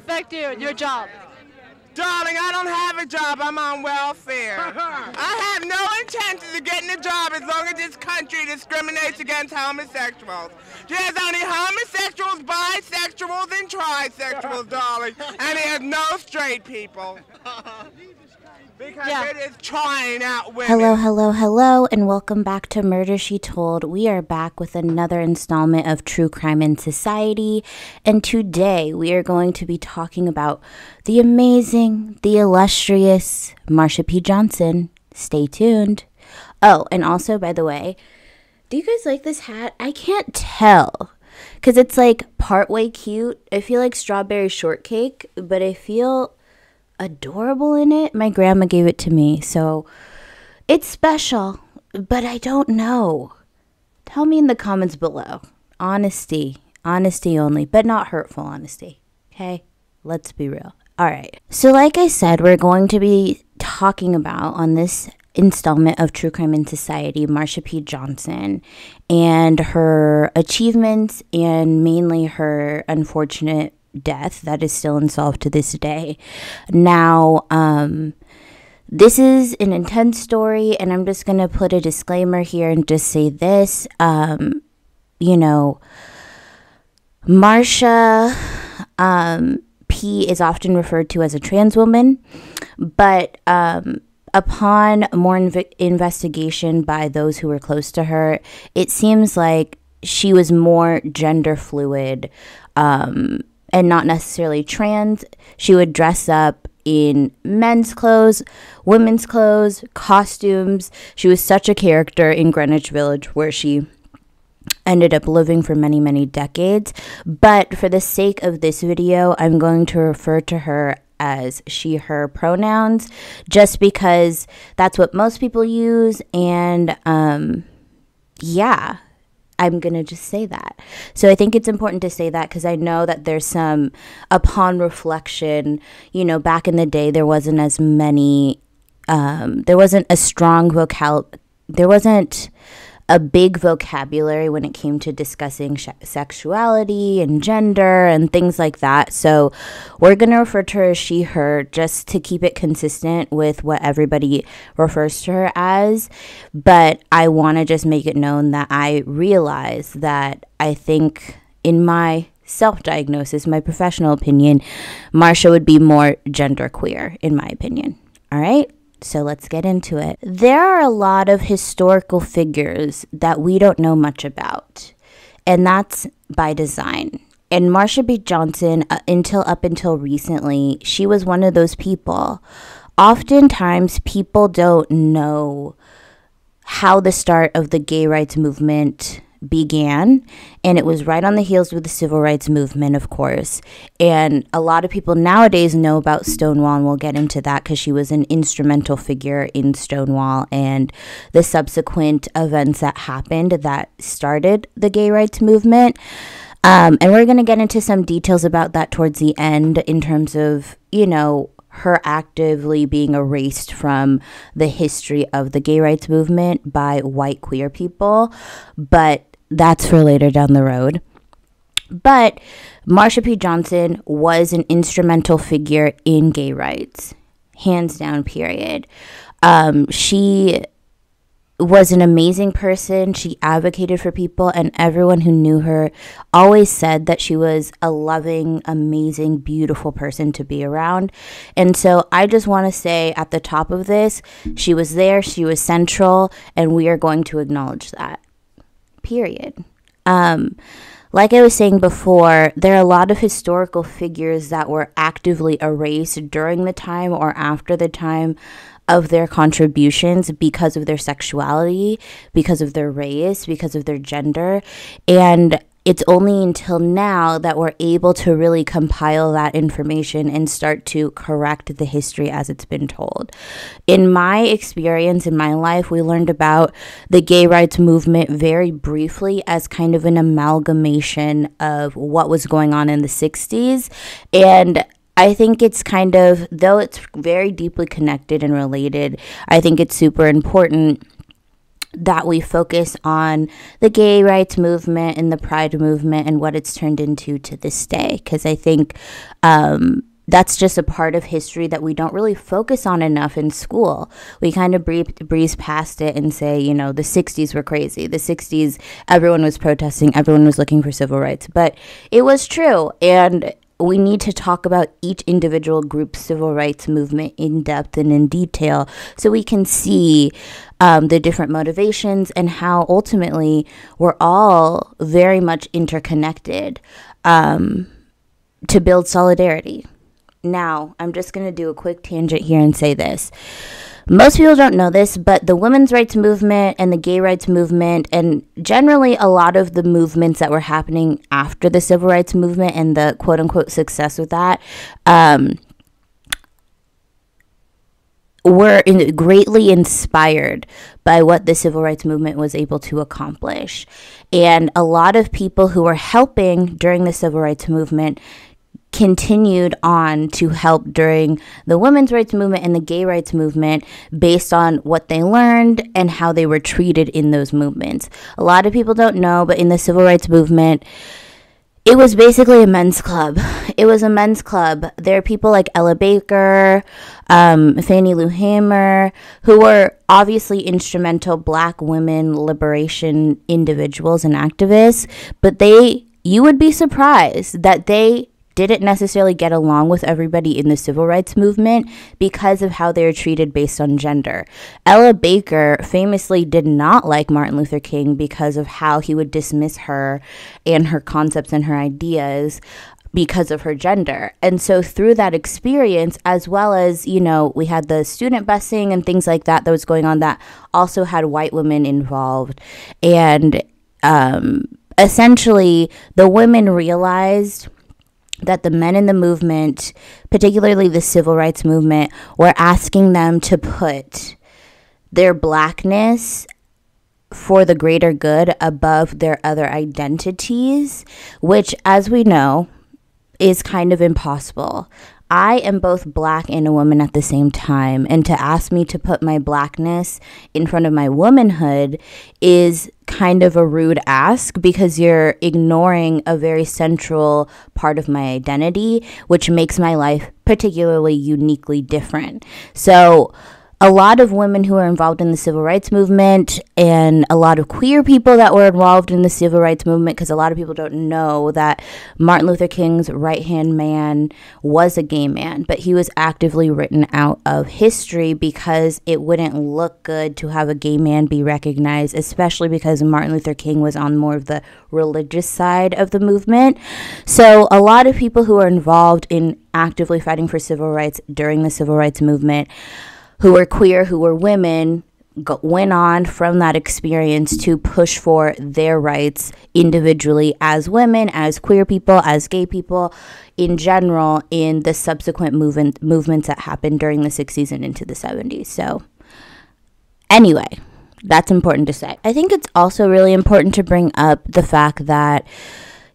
affect you and your job? Darling, I don't have a job. I'm on welfare. I have no intention of getting a job as long as this country discriminates against homosexuals. There's only homosexuals, bisexuals, and trisexuals, darling. And there's no straight people. Because it is trying out women. Hello, and welcome back to Murder, She Told. We are back with another installment of True Crime in Society, and today we are going to be talking about the amazing, the illustrious Marsha P Johnson. Stay tuned. Oh, and also, by the way, do you guys like this hat? I can't tell, because it's like partway cute. I feel like strawberry shortcake, but I feel adorable in it. My grandma gave it to me, so it's special, but I don't know. Tell me in the comments below. Honesty only, but not hurtful honesty. Okay, let's be real. All right, so like I said, we're going to be talking about on this installment of True Crime in Society Marsha P Johnson and her achievements, and mainly her unfortunate death that is still unsolved to this day. Now, this is an intense story, and I'm just gonna put a disclaimer here and just say this. Marsha P is often referred to as a trans woman, but upon more investigation by those who were close to her, it seems like she was more gender fluid, and not necessarily trans. She would dress up in men's clothes, women's clothes, costumes. She was such a character in Greenwich Village, where she ended up living for many, many decades. But for the sake of this video, I'm going to refer to her as she, her pronouns, just because that's what most people use. And I'm going to just say that. So I think it's important to say that, because I know that there's some, upon reflection, back in the day, there wasn't as many, there wasn't a strong there wasn't a big vocabulary when it came to discussing sexuality and gender and things like that. So we're going to refer to her as she, her, just to keep it consistent with what everybody refers to her as. But I want to just make it known that I realize that I think, in my self-diagnosis, my professional opinion, Marsha would be more genderqueer, in my opinion. All right? So let's get into it. There are a lot of historical figures that we don't know much about, and that's by design. And Marsha P Johnson, up until recently, she was one of those people. Oftentimes, people don't know how the start of the gay rights movement began, and it was right on the heels of the civil rights movement, of course. And a lot of people nowadays know about Stonewall, and we'll get into that, because she was an instrumental figure in Stonewall and the subsequent events that happened that started the gay rights movement. And we're going to get into some details about that towards the end, in terms of, her actively being erased from the history of the gay rights movement by white queer people. But that's for later down the road. But Marsha P Johnson was an instrumental figure in gay rights, hands down, period. She was an amazing person. She advocated for people, and everyone who knew her always said that she was a loving, amazing, beautiful person to be around. And so I just want to say at the top of this, she was there, she was central, and we are going to acknowledge that, period. Like I was saying before, there are a lot of historical figures that were actively erased during the time or after the time of their contributions, because of their sexuality, because of their race, because of their gender. And it's only until now that we're able to really compile that information and start to correct the history as it's been told. In my experience, in my life, we learned about the gay rights movement very briefly as kind of an amalgamation of what was going on in the 60s. And I think it's kind of, though it's very deeply connected and related, I think it's super important that we focus on the gay rights movement and the pride movement and what it's turned into to this day. Because I think that's just a part of history that we don't really focus on enough in school. We kind of breeze past it and say, you know, the 60s were crazy. The 60s, everyone was protesting. Everyone was looking for civil rights. But it was true. And we need to talk about each individual group's civil rights movement in depth and in detail so we can see the different motivations and how ultimately we're all very much interconnected to build solidarity. Now, I'm just going to do a quick tangent here and say this. Most people don't know this, but the women's rights movement and the gay rights movement, and generally a lot of the movements that were happening after the civil rights movement and the quote-unquote success with that, were greatly inspired by what the civil rights movement was able to accomplish. And a lot of people who were helping during the civil rights movement continued on to help during the women's rights movement and the gay rights movement based on what they learned and how they were treated in those movements. A lot of people don't know, but in the civil rights movement, it was basically a men's club. It was a men's club. There are people like Ella Baker, Fannie Lou Hamer, who were obviously instrumental Black women liberation individuals and activists, but you would be surprised that they didn't necessarily get along with everybody in the civil rights movement because of how they were treated based on gender. Ella Baker famously did not like Martin Luther King because of how he would dismiss her and her concepts and her ideas because of her gender. And so through that experience, as well as, you know, we had the student busing and things like that was going on that also had white women involved. And essentially, the women realized that the men in the movement, particularly the civil rights movement, were asking them to put their Blackness for the greater good above their other identities, which, as we know, is kind of impossible. I am both Black and a woman at the same time, and to ask me to put my Blackness in front of my womanhood is kind of a rude ask because you're ignoring a very central part of my identity, which makes my life particularly uniquely different. So a lot of women who are involved in the civil rights movement and a lot of queer people that were involved in the civil rights movement, because a lot of people don't know that Martin Luther King's right-hand man was a gay man, but he was actively written out of history because it wouldn't look good to have a gay man be recognized, especially because Martin Luther King was on more of the religious side of the movement. So a lot of people who are involved in actively fighting for civil rights during the civil rights movement, who were queer, who were women, went on from that experience to push for their rights individually as women, as queer people, as gay people in general in the subsequent movements that happened during the 60s and into the 70s. So anyway, that's important to say. I think it's also really important to bring up the fact that,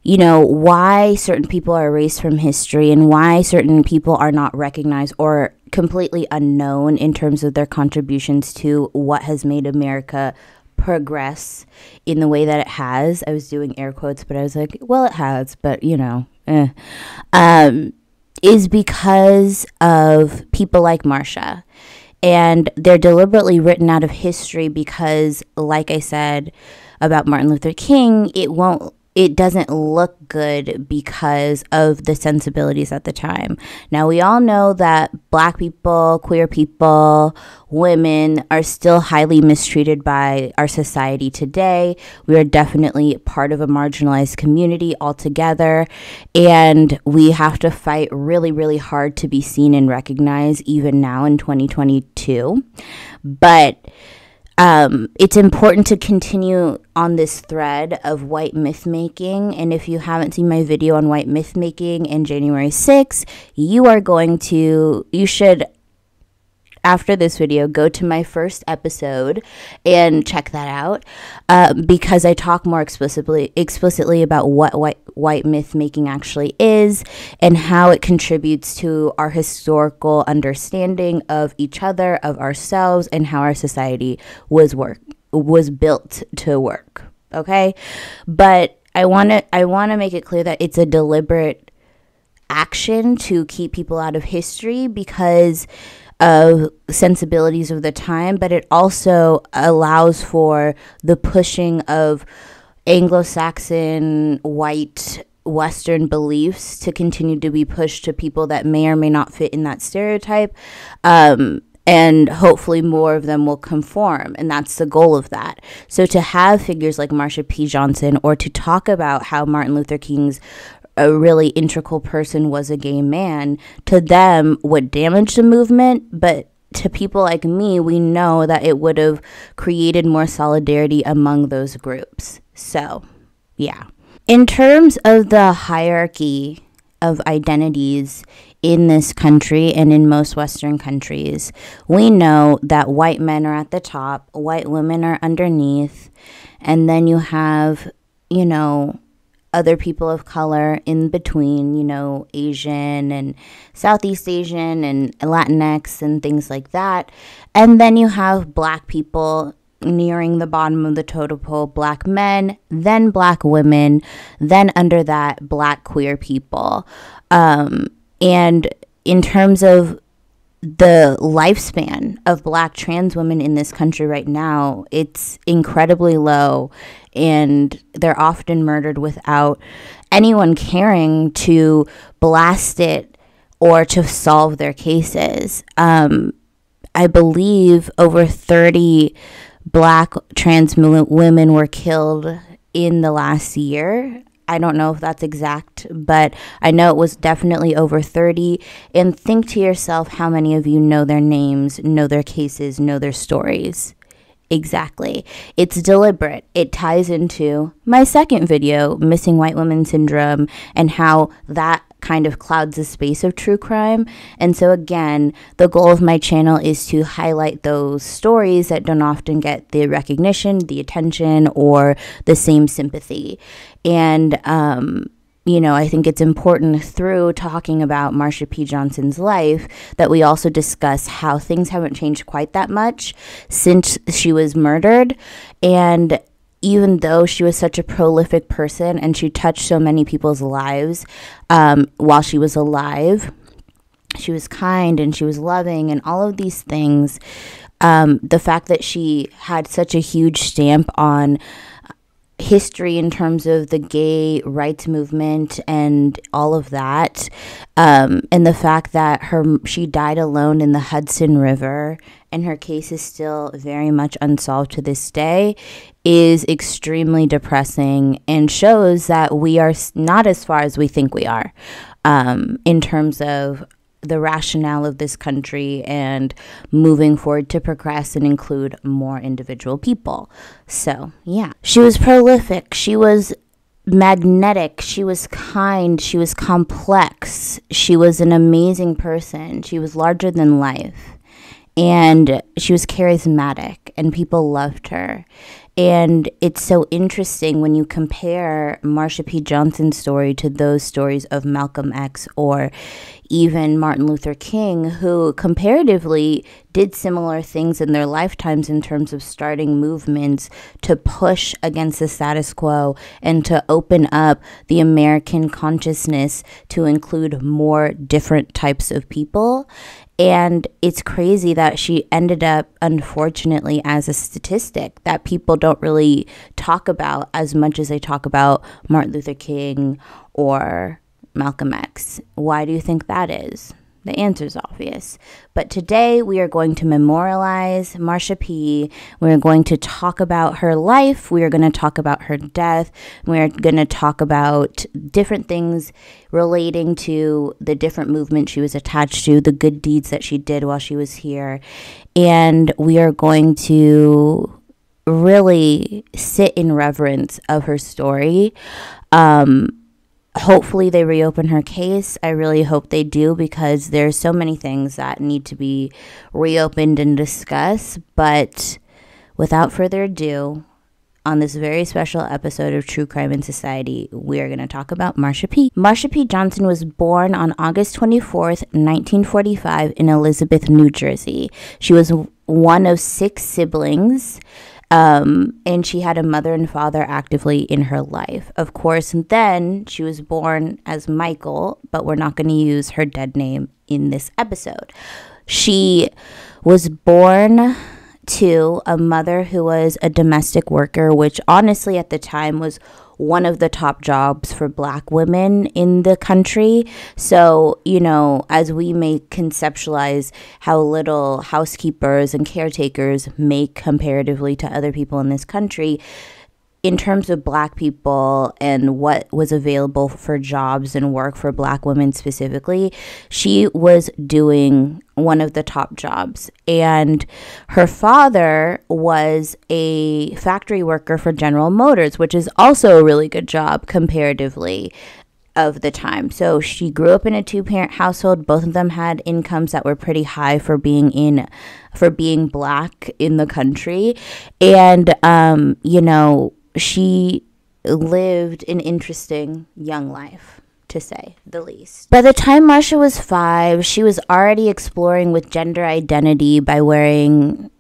you know, why certain people are erased from history and why certain people are not recognized or completely unknown in terms of their contributions to what has made America progress in the way that it has. I was doing air quotes, but I was like, well, it has, but you know, is because of people like Marsha. And they're deliberately written out of history because, like I said about Martin Luther King, it doesn't look good because of the sensibilities at the time. Now, we all know that Black people, queer people, women are still highly mistreated by our society today. We are definitely part of a marginalized community altogether, and we have to fight really, really hard to be seen and recognized even now in 2022. But it's important to continue on this thread of white myth making. And if you haven't seen my video on white myth making in January 6th, you should, after this video, go to my first episode and check that out because I talk more explicitly about what white myth making actually is and how it contributes to our historical understanding of each other, of ourselves, and how our society was was built to work. Okay. But I want to make it clear that it's a deliberate action to keep people out of history because of sensibilities of the time, but it also allows for the pushing of Anglo-Saxon white Western beliefs to continue to be pushed to people that may or may not fit in that stereotype. And hopefully more of them will conform. And that's the goal of that. So to have figures like Marsha P Johnson, or to talk about how Martin Luther King's a really integral person was a gay man, to them would damage the movement. But to people like me, we know that it would have created more solidarity among those groups. So, yeah. In terms of the hierarchy of identities in this country and in most Western countries, we know that white men are at the top, white women are underneath, and then you have, other people of color in between, Asian and Southeast Asian and Latinx and things like that. And then you have black people nearing the bottom of the totem pole, black men, then black women, then under that, black queer people. And in terms of the lifespan of black trans women in this country right now, it's incredibly low, and they're often murdered without anyone caring to blast it or to solve their cases. I believe over 30 black trans women were killed in the last year. I don't know if that's exact, but I know it was definitely over 30. And think to yourself how many of you know their names, know their cases, know their stories. Exactly. It's deliberate. It ties into my second video, Missing White Women Syndrome, and how that kind of clouds the space of true crime. And so again, the goal of my channel is to highlight those stories that don't often get the recognition, the attention, or the same sympathy. And I think it's important through talking about Marsha P Johnson's life that we also discuss how things haven't changed quite that much since she was murdered. And even though she was such a prolific person and she touched so many people's lives while she was alive, she was kind and she was loving and all of these things. The fact that she had such a huge stamp on history in terms of the gay rights movement and all of that, and the fact that she died alone in the Hudson River and her case is still very much unsolved to this day, is extremely depressing and shows that we are not as far as we think we are in terms of the rationale of this country and moving forward to progress and include more individual people. So, yeah. She was prolific. She was magnetic. She was kind. She was complex. She was an amazing person. She was larger than life. And she was charismatic, and people loved her. And it's so interesting when you compare Marsha P. Johnson's story to those stories of Malcolm X or even Martin Luther King, who comparatively did similar things in their lifetimes in terms of starting movements to push against the status quo and to open up the American consciousness to include more different types of people. And it's crazy that she ended up, unfortunately, as a statistic that people don't really talk about as much as they talk about Martin Luther King or Malcolm X. Why do you think that is? The answer is obvious. But today we are going to memorialize Marsha P. We're going to talk about her life. We are going to talk about her death. We're going to talk about different things relating to the different movements she was attached to, the good deeds that she did while she was here. And we are going to really sit in reverence of her story. Hopefully they reopen her case. I really hope they do, because there's so many things that need to be reopened and discussed. But without further ado, on this very special episode of True Crime in Society, we are going to talk about Marsha P. Marsha P. Johnson was born on August 24th, 1945 in Elizabeth, New Jersey. She was one of 6 siblings. And she had a mother and father actively in her life. Of course, and then she was born as Michael, but we're not going to use her dead name in this episode. She was born to a mother who was a domestic worker, which honestly at the time was one of the top jobs for Black women in the country. So, you know, as we may conceptualize how little housekeepers and caretakers make comparatively to other people in this country, in terms of Black people and what was available for jobs and work for Black women specifically, she was doing one of the top jobs. And her father was a factory worker for General Motors, which is also a really good job comparatively of the time. So she grew up in a two-parent household. Both of them had incomes that were pretty high for being Black in the country. And, you know, she lived an interesting young life, to say the least. By the time Marsha was 5, she was already exploring with gender identity by wearing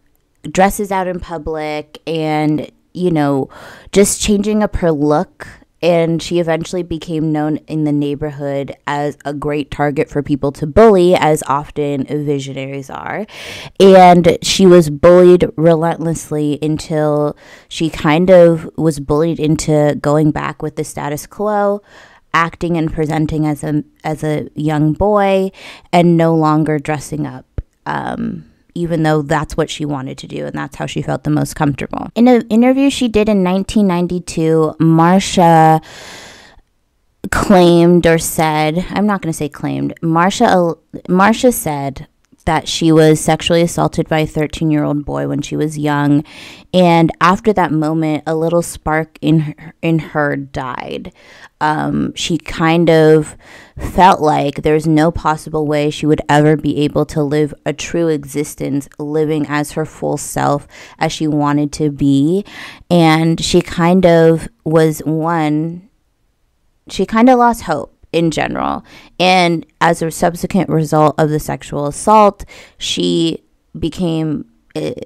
dresses out in public and, you know, just changing up her look. And she eventually became known in the neighborhood as a great target for people to bully, as often visionaries are. And she was bullied relentlessly until she kind of was bullied into going back with the status quo, acting and presenting as a young boy, and no longer dressing up. Even though that's what she wanted to do and that's how she felt the most comfortable. In an interview she did in 1992, Marsha claimed or said, I'm not going to say claimed, Marsha said that she was sexually assaulted by a 13-year-old boy when she was young. And after that moment, a little spark in her died. She kind of felt like there's no possible way she would ever be able to live a true existence, living as her full self as she wanted to be. And she kind of lost hope in general. And as a subsequent result of the sexual assault, she became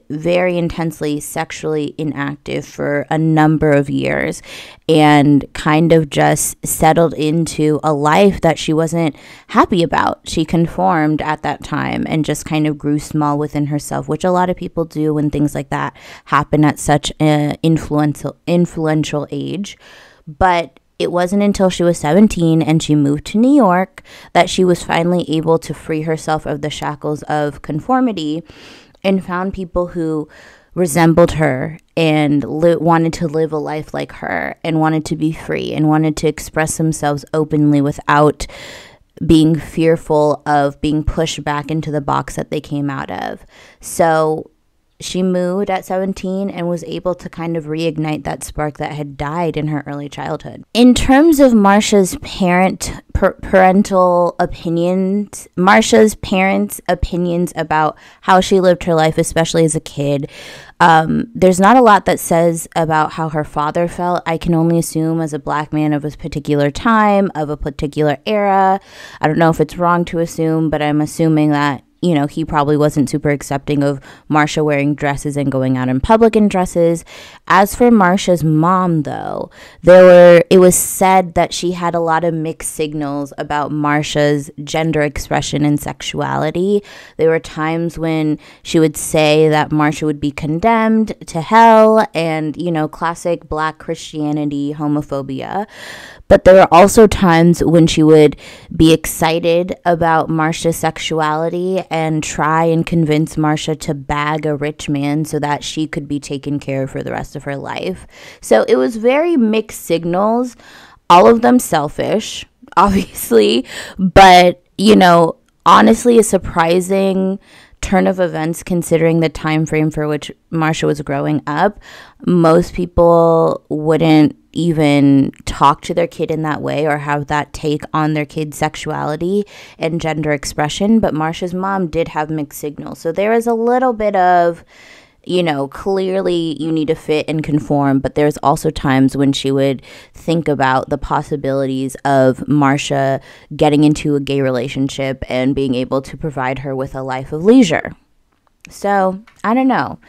very intensely sexually inactive for a number of years and kind of just settled into a life that she wasn't happy about. She conformed at that time and just kind of grew small within herself, which a lot of people do when things like that happen at such an influential age. But it wasn't until she was 17 and she moved to New York that she was finally able to free herself of the shackles of conformity and found people who resembled her and wanted to live a life like her and wanted to be free and wanted to express themselves openly without being fearful of being pushed back into the box that they came out of. So she moved at 17 and was able to kind of reignite that spark that had died in her early childhood. In terms of Marsha's parental opinions, Marsha's parents' opinions about how she lived her life, especially as a kid, there's not a lot that says about how her father felt. I can only assume as a Black man of a particular time, of a particular era. I don't know if it's wrong to assume, but I'm assuming that, you know, he probably wasn't super accepting of Marsha wearing dresses and going out in public in dresses. As for Marsha's mom, though, it was said that she had a lot of mixed signals about Marsha's gender expression and sexuality. There were times when she would say that Marsha would be condemned to hell and, you know, classic Black Christianity homophobia. But there were also times when she would be excited about Marsha's sexuality and try and convince Marsha to bag a rich man so that she could be taken care of for the rest of her life. So it was very mixed signals, all of them selfish, obviously, but, you know, honestly, a surprising turn of events considering the time frame for which Marsha was growing up. Most people wouldn't even talk to their kid in that way or have that take on their kid's sexuality and gender expression, but Marsha's mom did have mixed signals. So there is a little bit of, you know, clearly you need to fit and conform, but there's also times when she would think about the possibilities of Marsha getting into a gay relationship and being able to provide her with a life of leisure. So I don't know.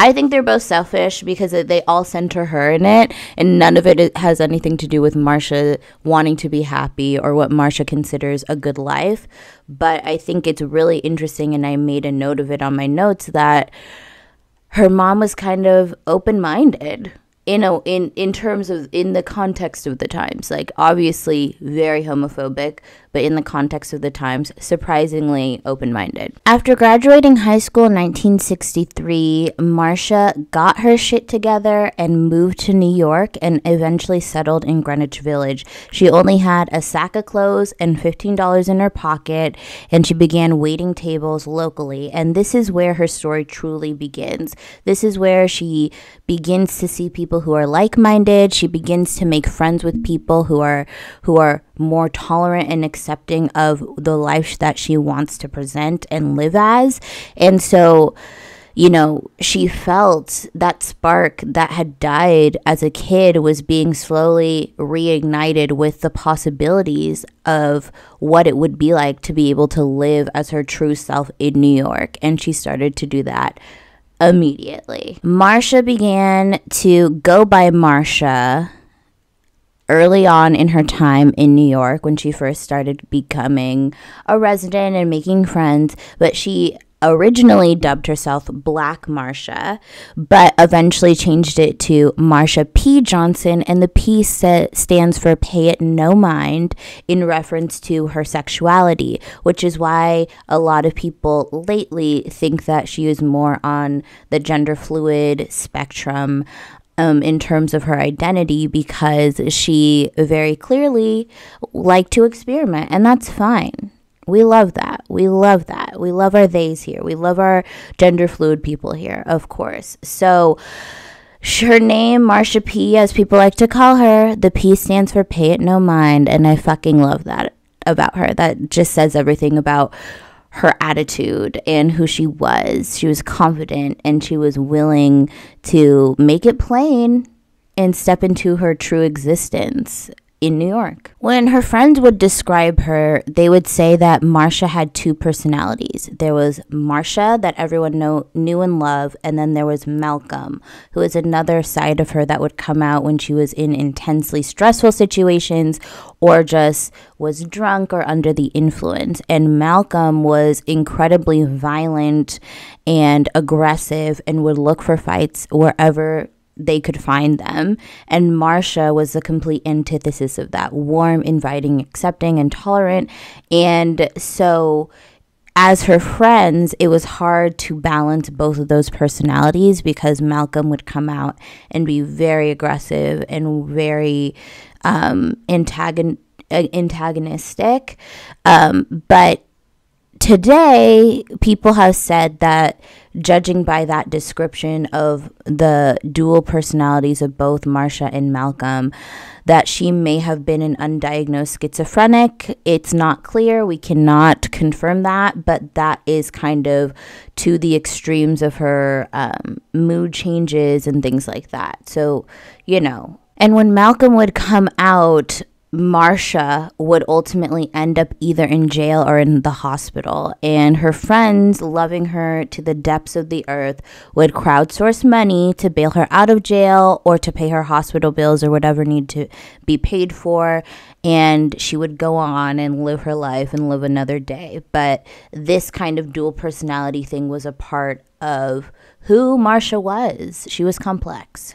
I think they're both selfish because they all center her in it, and none of it has anything to do with Marsha wanting to be happy or what Marsha considers a good life. But I think it's really interesting, and I made a note of it on my notes, that her mom was kind of open-minded in terms of, in the context of the times. Like, obviously very homophobic, but in the context of the times, surprisingly open-minded. After graduating high school in 1963, Marsha got her shit together and moved to New York and eventually settled in Greenwich Village. She only had a sack of clothes and $15 in her pocket, and she began waiting tables locally. And this is where her story truly begins. This is where she begins to see people who are like-minded. She begins to make friends with people who are more tolerant and accepting of the life that she wants to present and live as. And so, you know, she felt that spark that had died as a kid was being slowly reignited with the possibilities of what it would be like to be able to live as her true self in New York. And she started to do that immediately. Marsha began to go by Marsha early on in her time in New York when she first started becoming a resident and making friends, but she originally dubbed herself Black Marsha, but eventually changed it to Marsha P Johnson, and the P stands for Pay It No Mind, in reference to her sexuality, which is why a lot of people lately think that she is more on the gender fluid spectrum in terms of her identity, because she very clearly liked to experiment, and that's fine. We love that. We love that. We love our theys here. We love our gender fluid people here, of course. So her name, Marsha P, as people like to call her, the P stands for Pay It No Mind, and I fucking love that about her. That just says everything about her attitude and who she was. She was confident, and she was willing to make it plain and step into her true existence in New York. When her friends would describe her, they would say that Marsha had two personalities. There was Marsha that everyone knew and loved, and then there was Malcolm, who was another side of her that would come out when she was in intensely stressful situations or just was drunk or under the influence. And Malcolm was incredibly violent and aggressive and would look for fights wherever they could find them. And Marsha was the complete antithesis of that: warm, inviting, accepting, and tolerant. And so as her friends, it was hard to balance both of those personalities, because Malcolm would come out and be very aggressive and very antagonistic. But today, people have said that, judging by that description of the dual personalities of both Marsha and Malcolm, that she may have been an undiagnosed schizophrenic. It's not clear. We cannot confirm that, but that is kind of to the extremes of her mood changes and things like that. So, you know. And when Malcolm would come out, Marsha would ultimately end up either in jail or in the hospital, and her friends, loving her to the depths of the earth, would crowdsource money to bail her out of jail or to pay her hospital bills or whatever need to be paid for, and she would go on and live her life and live another day. But this kind of dual personality thing was a part of who Marsha was. She was complex,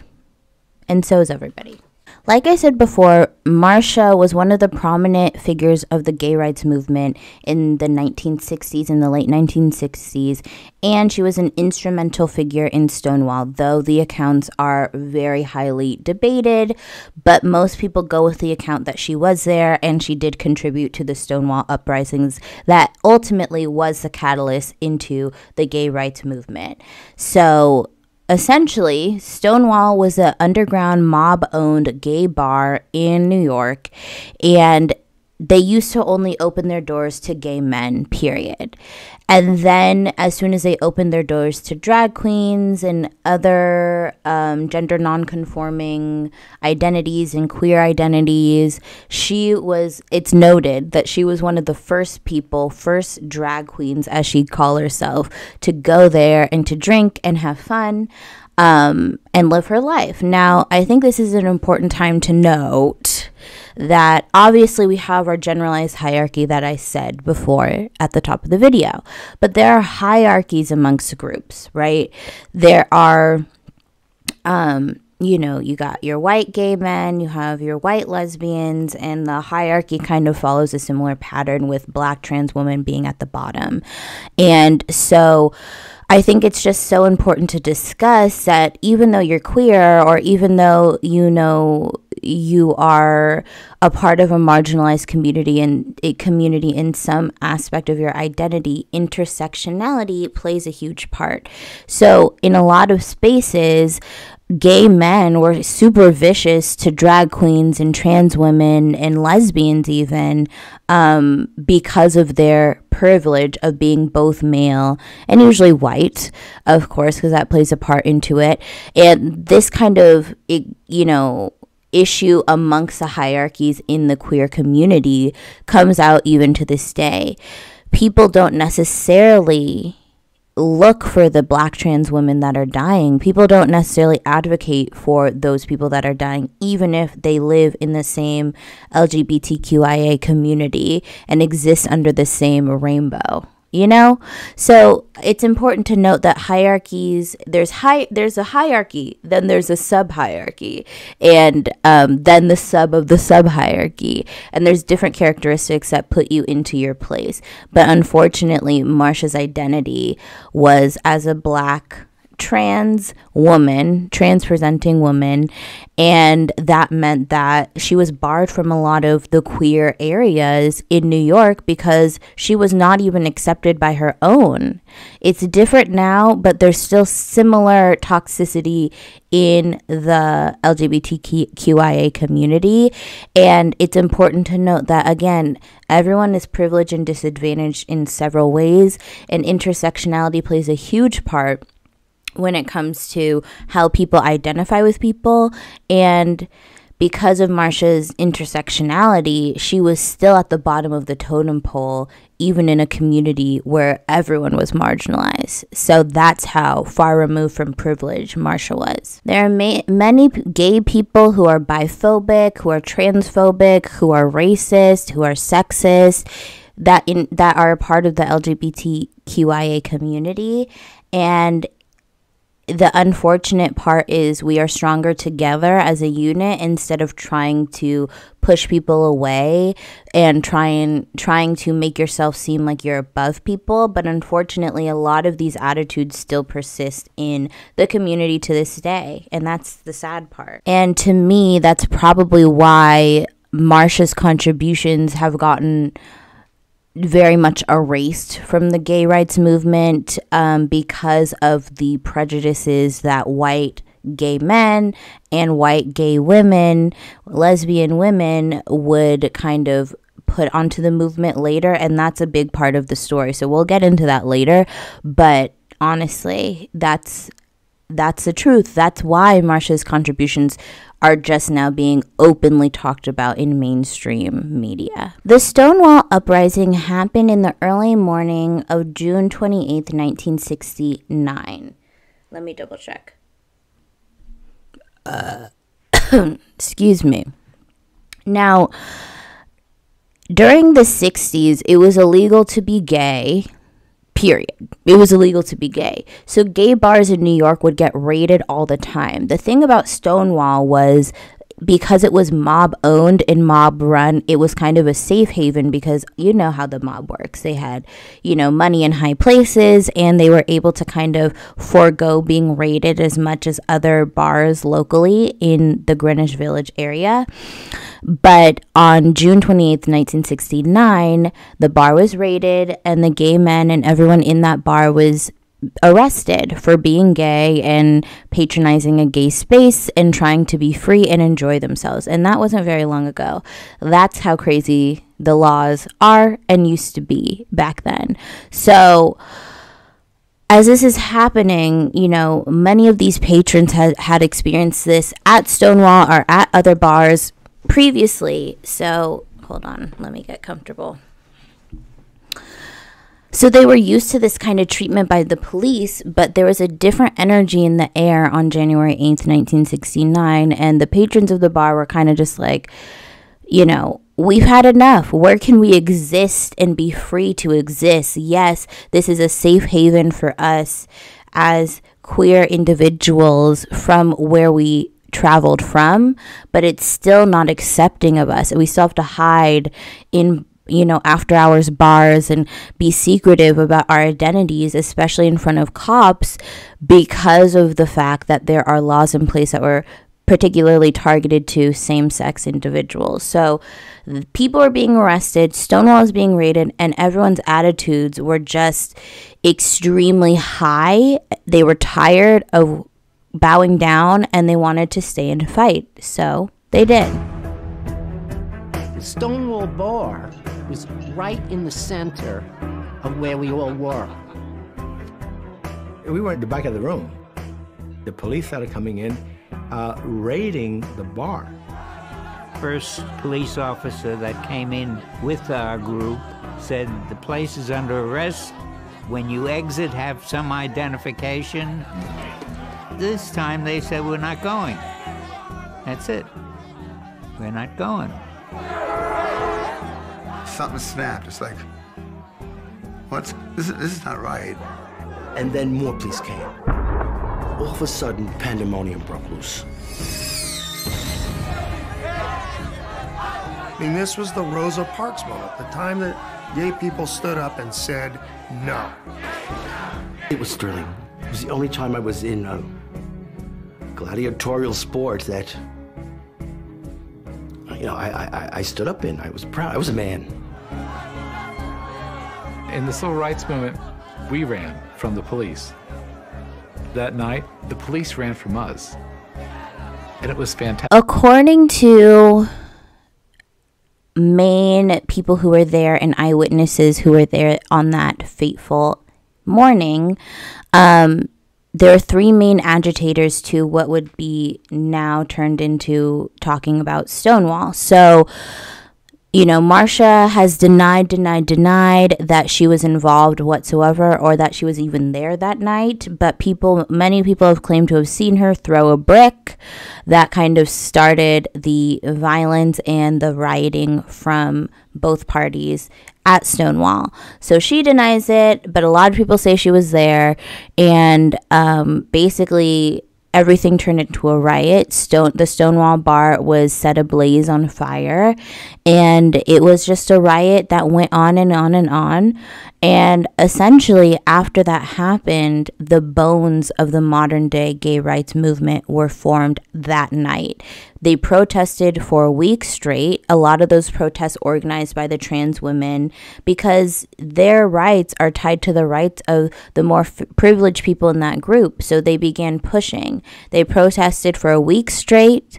and so is everybody. Like I said before, Marsha was one of the prominent figures of the gay rights movement in the 1960s, in the late 1960s, and she was an instrumental figure in Stonewall, though the accounts are very highly debated, but most people go with the account that she was there and she did contribute to the Stonewall uprisings that ultimately was the catalyst into the gay rights movement. So essentially, Stonewall was an underground mob-owned gay bar in New York, and they used to only open their doors to gay men, period. And then as soon as they opened their doors to drag queens and other gender non-conforming identities and queer identities, it's noted that she was one of the first drag queens, as she'd call herself, to go there and to drink and have fun and live her life. Now, I think this is an important time to note that obviously we have our generalized hierarchy that I said before at the top of the video, but there are hierarchies amongst groups, right? There are, you got your white gay men, you have your white lesbians, and the hierarchy kind of follows a similar pattern with Black trans women being at the bottom. And so I think it's just so important to discuss that even though you're queer, or even though you are a part of a marginalized community and a community in some aspect of your identity, intersectionality plays a huge part. So in a lot of spaces, gay men were super vicious to drag queens and trans women and lesbians even, because of their privilege of being both male and usually white, of course, because that plays a part into it. And this kind of, issue amongst the hierarchies in the queer community comes out even to this day. People don't necessarily look for the Black trans women that are dying. People don't necessarily advocate for those people that are dying, even if they live in the same LGBTQIA community and exist under the same rainbow. So it's important to note that hierarchies, there's a hierarchy, then there's a sub-hierarchy, and then the sub of the sub-hierarchy, and there's different characteristics that put you into your place. But unfortunately, Marsha's identity was as a Black trans presenting woman, and that meant that she was barred from a lot of the queer areas in New York because she was not even accepted by her own. It's different now, but there's still similar toxicity in the LGBTQIA community, and it's important to note that, again, everyone is privileged and disadvantaged in several ways, and intersectionality plays a huge part when it comes to how people identify with people. And because of Marsha's intersectionality, she was still at the bottom of the totem pole, even in a community where everyone was marginalized. So that's how far removed from privilege Marsha was. There are many gay people who are biphobic, who are transphobic, who are racist, who are sexist, that are a part of the LGBTQIA community. And the unfortunate part is we are stronger together as a unit instead of trying to push people away and trying to make yourself seem like you're above people. But unfortunately, a lot of these attitudes still persist in the community to this day, and that's the sad part. And to me, that's probably why Marsha's contributions have gotten very much erased from the gay rights movement, because of the prejudices that white gay men and white gay women, lesbian women, would kind of put onto the movement later. And that's a big part of the story, so we'll get into that later. But honestly, that's the truth. That's why Marsha's contributions are just now being openly talked about in mainstream media. The Stonewall Uprising happened in the early morning of June 28th, 1969. Let me double check. Excuse me. Now, during the 60s, it was illegal to be gay. Period. It was illegal to be gay. So gay bars in New York would get raided all the time. The thing about Stonewall was, because it was mob owned and mob run, it was kind of a safe haven, because you know how the mob works. They had, money in high places, and they were able to kind of forego being raided as much as other bars locally in the Greenwich Village area. But on June 28th, 1969, the bar was raided, and the gay men and everyone in that bar was arrested for being gay and patronizing a gay space and trying to be free and enjoy themselves. And that wasn't very long ago. That's how crazy the laws are and used to be back then. So as this is happening, you know, many of these patrons had experienced this at Stonewall or at other bars previously. So hold on, let me get comfortable. So they were used to this kind of treatment by the police, but there was a different energy in the air on January 8th, 1969, and the patrons of the bar were kind of just like, you know, we've had enough. Where can we exist and be free to exist? Yes, this is a safe haven for us as queer individuals from where we traveled from, but it's still not accepting of us. We still have to hide in, you know, after hours bars and be secretive about our identities, especially in front of cops, because of the fact that there are laws in place that were particularly targeted to same-sex individuals. So people are being arrested, Stonewall is being raided, and everyone's attitudes were just extremely high. They were tired of bowing down and they wanted to stay and fight. So they did. The Stonewall Bar was right in the center of where we all were. We were at the back of the room. The police started coming in, raiding the bar. First police officer that came in with our group said, the place is under arrest. When you exit, have some identification. This time they said, we're not going. That's it. We're not going. Something snapped. It's like, this is not right. And then more police came. All of a sudden, pandemonium broke loose. I mean, this was the Rosa Parks moment, the time that gay people stood up and said no. It was thrilling. It was the only time I was in a gladiatorial sport that, you know, I stood up in. I was proud. I was a man. In the civil rights movement, we ran from the police. That night, the police ran from us. And it was fantastic. According to main people who were there and eyewitnesses who were there on that fateful morning, there are three main agitators to what would be now turned into talking about Stonewall. So, you know, Marsha has denied that she was involved whatsoever or that she was even there that night. But many people have claimed to have seen her throw a brick. That kind of started the violence and the rioting from both parties at Stonewall. So she denies it, but a lot of people say she was there. And basically everything turned into a riot. The Stonewall bar was set ablaze on fire, and it was just a riot that went on and on and on. And essentially, after that happened, the bones of the modern day gay rights movement were formed that night. They protested for a week straight. A lot of those protests organized by the trans women, because their rights are tied to the rights of the more privileged people in that group. So they began pushing. They protested for a week straight,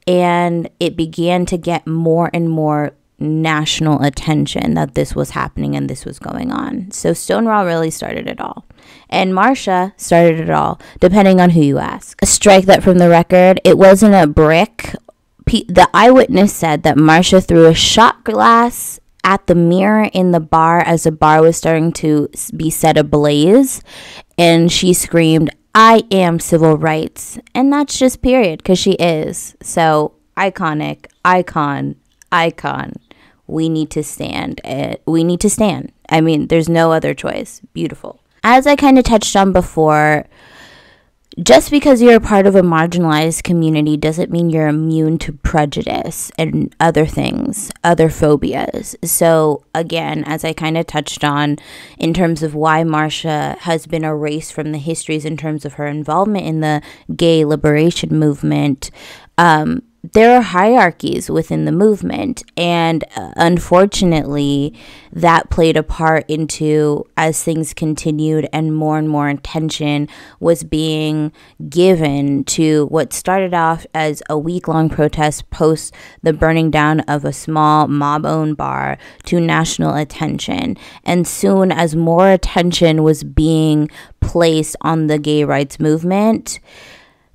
and it began to get more and more national attention that this was happening and this was going on. So Stonewall really started it all. And Marsha started it all, depending on who you ask. Strike that from the record. It wasn't a brick. The eyewitness said that Marsha threw a shot glass at the mirror in the bar as the bar was starting to be set ablaze. And she screamed, "I am civil rights." And that's just period, because she is. So iconic, icon. We need to stand. We need to stand. I mean, there's no other choice. Beautiful. As I kind of touched on before, just because you're a part of a marginalized community doesn't mean you're immune to prejudice and other things, other phobias. So again, as I kind of touched on in terms of why Marsha has been erased from the histories in terms of her involvement in the gay liberation movement, there are hierarchies within the movement, and unfortunately that played a part into, as things continued and more attention was being given to what started off as a week-long protest post the burning down of a small mob-owned bar to national attention. And soon as more attention was being placed on the gay rights movement,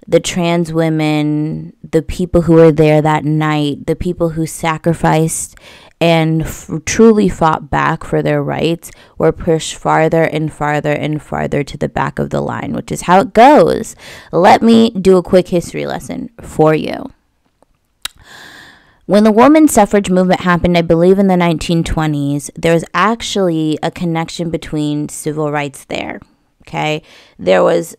the trans women, the people who were there that night, the people who sacrificed and truly fought back for their rights were pushed farther and farther and farther to the back of the line, which is how it goes. Let me do a quick history lesson for you. When the women's suffrage movement happened, I believe in the 1920s, there was actually a connection between civil rights there. Okay, there was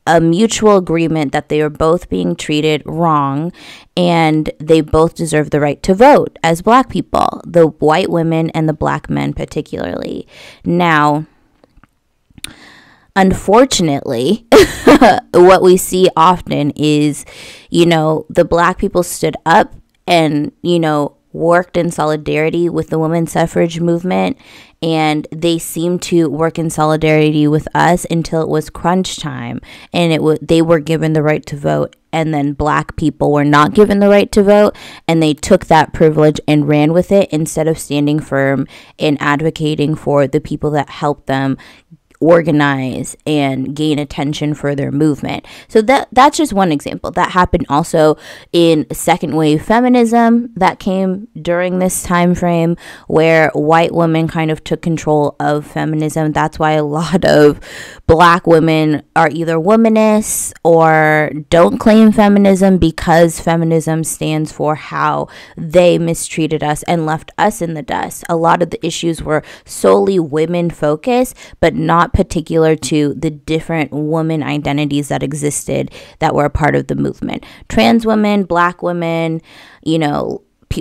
a mutual agreement that they were both being treated wrong and they both deserve the right to vote as black people, the white women and the black men particularly. Now, unfortunately, what we see often is, the black people stood up and, worked in solidarity with the women's suffrage movement, and they seemed to work in solidarity with us until it was crunch time and they were given the right to vote, and then black people were not given the right to vote, and they took that privilege and ran with it instead of standing firm and advocating for the people that helped them organize and gain attention for their movement. So that's just one example. That happened also in second wave feminism that came during this time frame where white women kind of took control of feminism. That's why a lot of black women are either womanists or don't claim feminism, because feminism stands for how they mistreated us and left us in the dust. A lot of the issues were solely women focused, but not particular to the different woman identities that existed that were a part of the movement. Trans women, black women,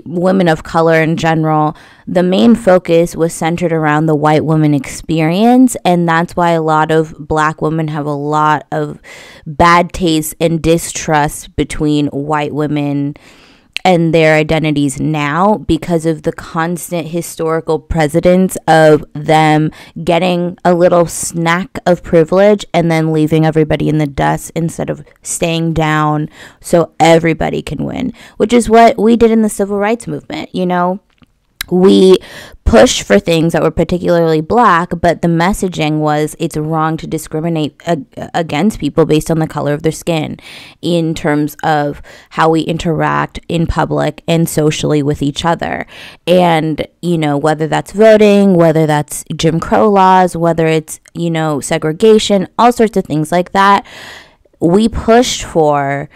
women of color in general, the main focus was centered around the white woman experience, and that's why a lot of black women have a lot of bad taste and distrust between white women and their identities now, because of the constant historical precedence of them getting a little snack of privilege and then leaving everybody in the dust instead of staying down so everybody can win, which is what we did in the civil rights movement. We pushed for things that were particularly black, but the messaging was it's wrong to discriminate against people based on the color of their skin in terms of how we interact in public and socially with each other. And, whether that's voting, whether that's Jim Crow laws, whether it's, segregation, all sorts of things like that, we pushed for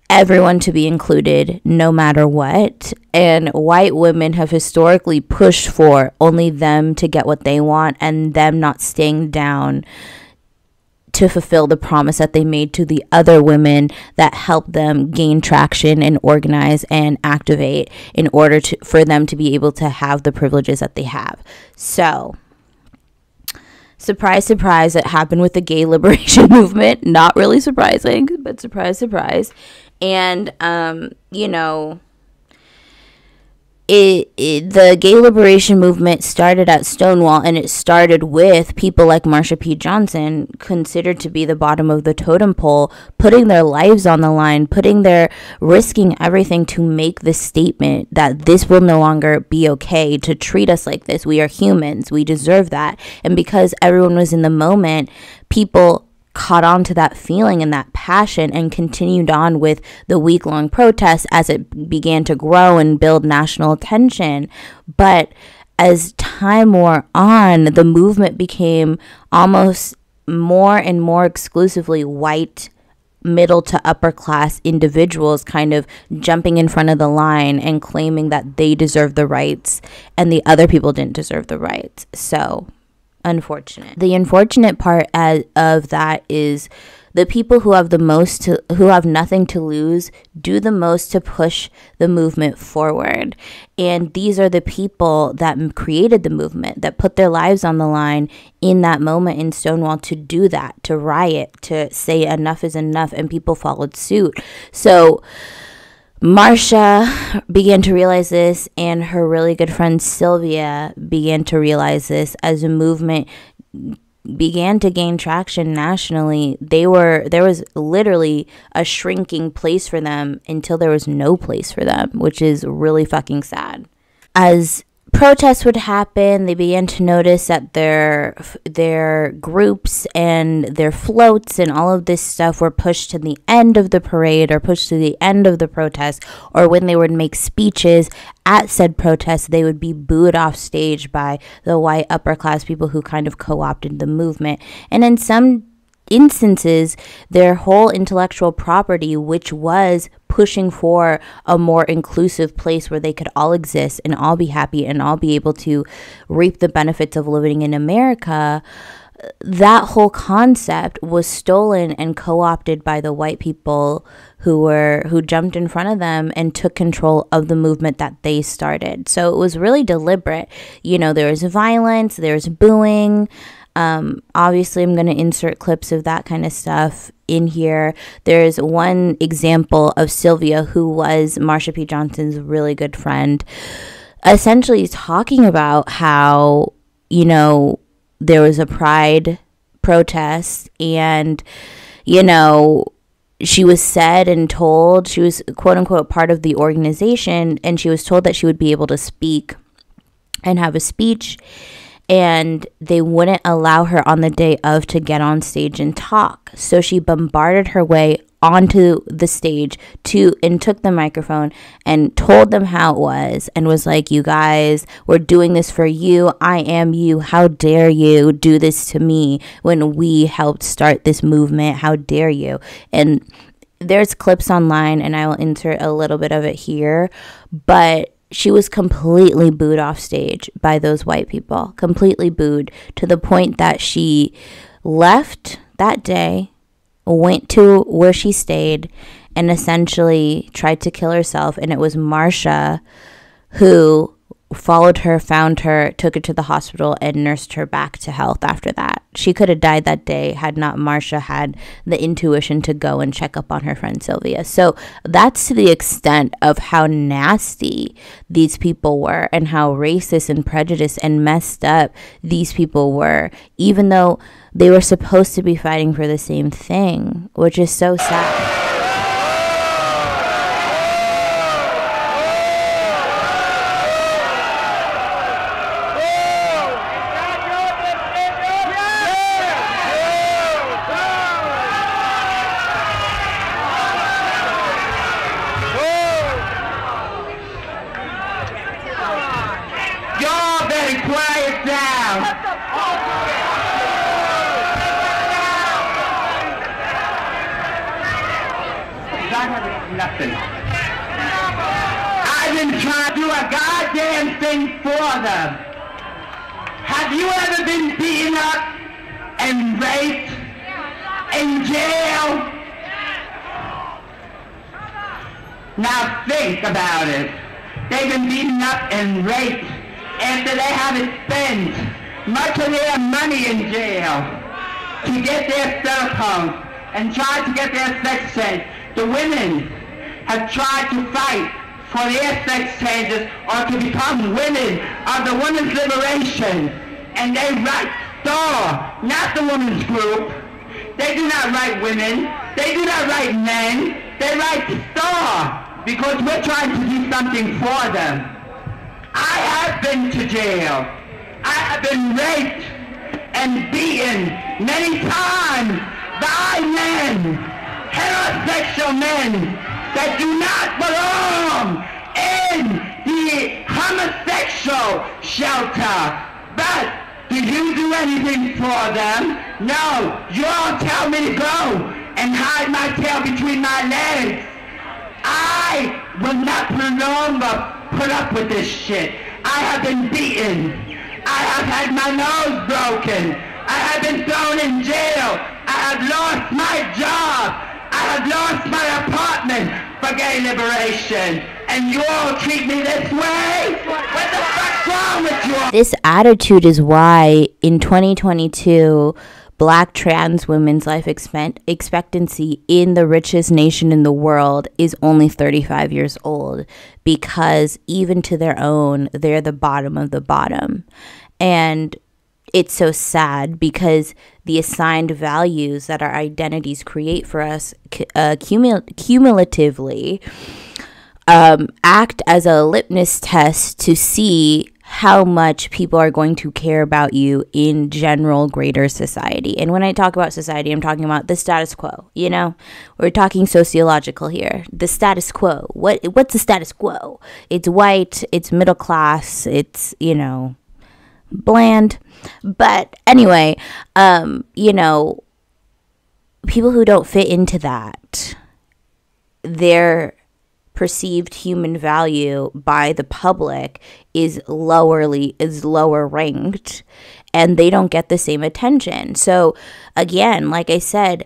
everyone to be included no matter what. And white women have historically pushed for only them to get what they want and them not staying down to fulfill the promise that they made to the other women that helped them gain traction and organize and activate in order for them to be able to have the privileges that they have. So, surprise, surprise, it happened with the gay liberation movement. Not really surprising, but surprise, surprise. And, the gay liberation movement started at Stonewall, and it started with people like Marsha P Johnson, considered to be the bottom of the totem pole, putting their lives on the line, risking everything to make the statement that this will no longer be okay to treat us like this. We are humans. We deserve that. And because everyone was in the moment, people caught on to that feeling and that passion and continued on with the week-long protests as it began to grow and build national attention. But as time wore on, the movement became almost more and more exclusively white, middle to upper class individuals kind of jumping in front of the line and claiming that they deserve the rights and the other people didn't deserve the rights. So unfortunate. The unfortunate part of that is the people who have who have nothing to lose do the most to push the movement forward. And these are the people that created the movement, that put their lives on the line in that moment in Stonewall to do that, to riot, to say enough is enough, and people followed suit. So Marsha began to realize this, and her really good friend Sylvia began to realize this as a movement began to gain traction nationally. There was literally a shrinking place for them until there was no place for them, which is really fucking sad. As protests would happen, they began to notice that their groups and their floats and all of this stuff were pushed to the end of the parade or pushed to the end of the protest, or when they would make speeches at said protests, they would be booed off stage by the white upper class people who kind of co-opted the movement. And in some instances, their whole intellectual property, which was pushing for a more inclusive place where they could all exist and all be happy and all be able to reap the benefits of living in America, that whole concept was stolen and co-opted by the white people who jumped in front of them and took control of the movement that they started. So it was really deliberate. You know, there was violence, there's booing. Obviously, I'm going to insert clips of that kind of stuff in here. There's one example of Sylvia, who was Marsha P Johnson's really good friend, essentially talking about how, you know, there was a pride protest and, you know, she was said and told, she was quote unquote part of the organization, and she was told that she would be able to speak and have a speech, and they wouldn't allow her on the day of to get on stage and talk. So she bombarded her way onto the stage and took the microphone and told them how it was, and was like, you guys, we're doing this for you. I am you. How dare you do this to me when we helped start this movement? How dare you? And there's clips online, and I will insert a little bit of it here, but she was completely booed off stage by those white people, completely booed, to the point that she left that day, went to where she stayed, and essentially tried to kill herself. And it was Marsha who followed her, found her, took her to the hospital, and nursed her back to health after that. She could have died that day had not Marsha had the intuition to go and check up on her friend Sylvia. So that's to the extent of how nasty these people were and how racist and prejudiced and messed up these people were, even though they were supposed to be fighting for the same thing, which is so sad. Nothing. I didn't try to do a goddamn thing for them. Have you ever been beaten up and raped in jail? Now think about it. They've been beaten up and raped after they haven't spent much of their money in jail to get their cell phones and try to get their sex change. The women have tried to fight for their sex changes or to become women of the women's liberation. And they write STAR, not the women's group. They do not write women. They do not write men. They write STAR because we're trying to do something for them. I have been to jail. I have been raped and beaten many times by men, heterosexual men that do not belong in the homosexual shelter. But do you do anything for them? No. You all tell me to go and hide my tail between my legs. I will not longer put up with this shit. I have been beaten. I have had my nose broken. I have been thrown in jail I have lost my job. I have lost my apartment for gay liberation. And you all treat me this way? What the fuck's wrong with you all? This attitude is why in 2022, Black trans women's life expectancy in the richest nation in the world is only 35 years old, because even to their own, they're the bottom of the bottom. And it's so sad because the assigned values that our identities create for us cumulatively act as a litmus test to see how much people are going to care about you in general greater society. And when I talk about society, I'm talking about the status quo. You know, we're talking sociological here. The status quo. What's the status quo? It's white, it's middle class, it's, you know, bland. But anyway, you know, people who don't fit into that, their perceived human value by the public is lower ranked, and they don't get the same attention. So again, like I said,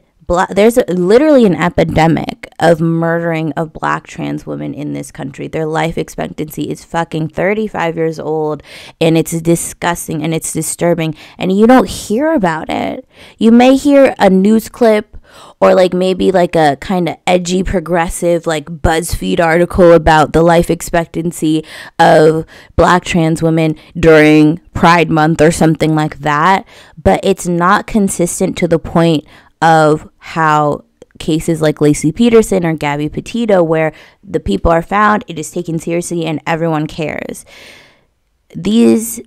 there's literally an epidemic of murdering of Black trans women in this country. Their life expectancy is fucking 35 years old, and it's disgusting and it's disturbing, and you don't hear about it. You may hear a news clip or like maybe like a kind of edgy progressive like BuzzFeed article about the life expectancy of Black trans women during Pride Month or something like that, but it's not consistent to the point of how cases like Lacey Peterson or Gabby Petito, where the people are found, it is taken seriously, and everyone cares. These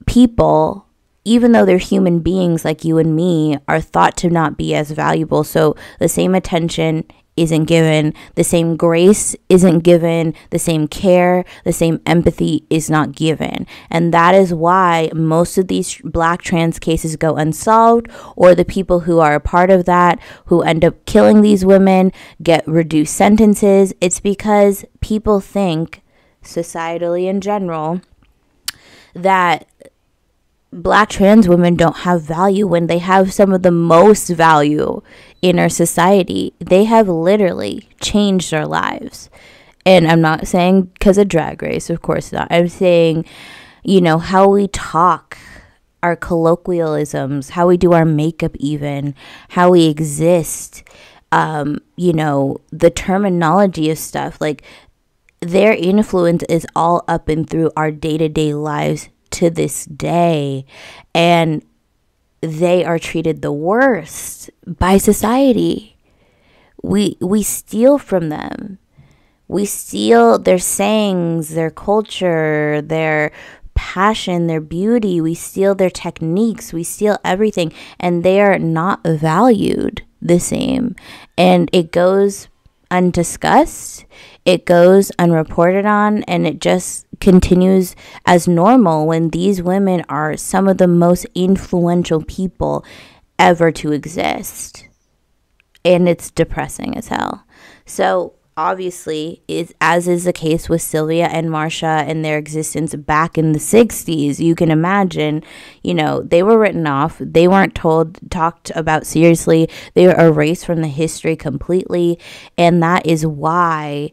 people, even though they're human beings like you and me, are thought to not be as valuable. So the same attention isn't given, the same grace isn't given, the same care, the same empathy is not given. And that is why most of these Black trans cases go unsolved, or the people who are a part of that, who end up killing these women, get reduced sentences. It's because people think, societally in general, that Black trans women don't have value when they have some of the most value in our society. They have literally changed our lives. And I'm not saying because of Drag Race, of course not. I'm saying, you know, how we talk, our colloquialisms, how we do our makeup even, how we exist, you know, the terminology of stuff. Like, their influence is all up and through our day-to-day lives to this day, and they are treated the worst by society. We steal from them. We steal their sayings, their culture, their passion, their beauty. We steal their techniques. We steal everything, and they are not valued the same. And it goes undiscussed, it goes unreported on, and it just continues as normal when these women are some of the most influential people ever to exist. And it's depressing as hell. So obviously, as is the case with Sylvia and Marsha and their existence back in the 60s, you can imagine, you know, they were written off. They weren't talked about seriously. They were erased from the history completely. And that is why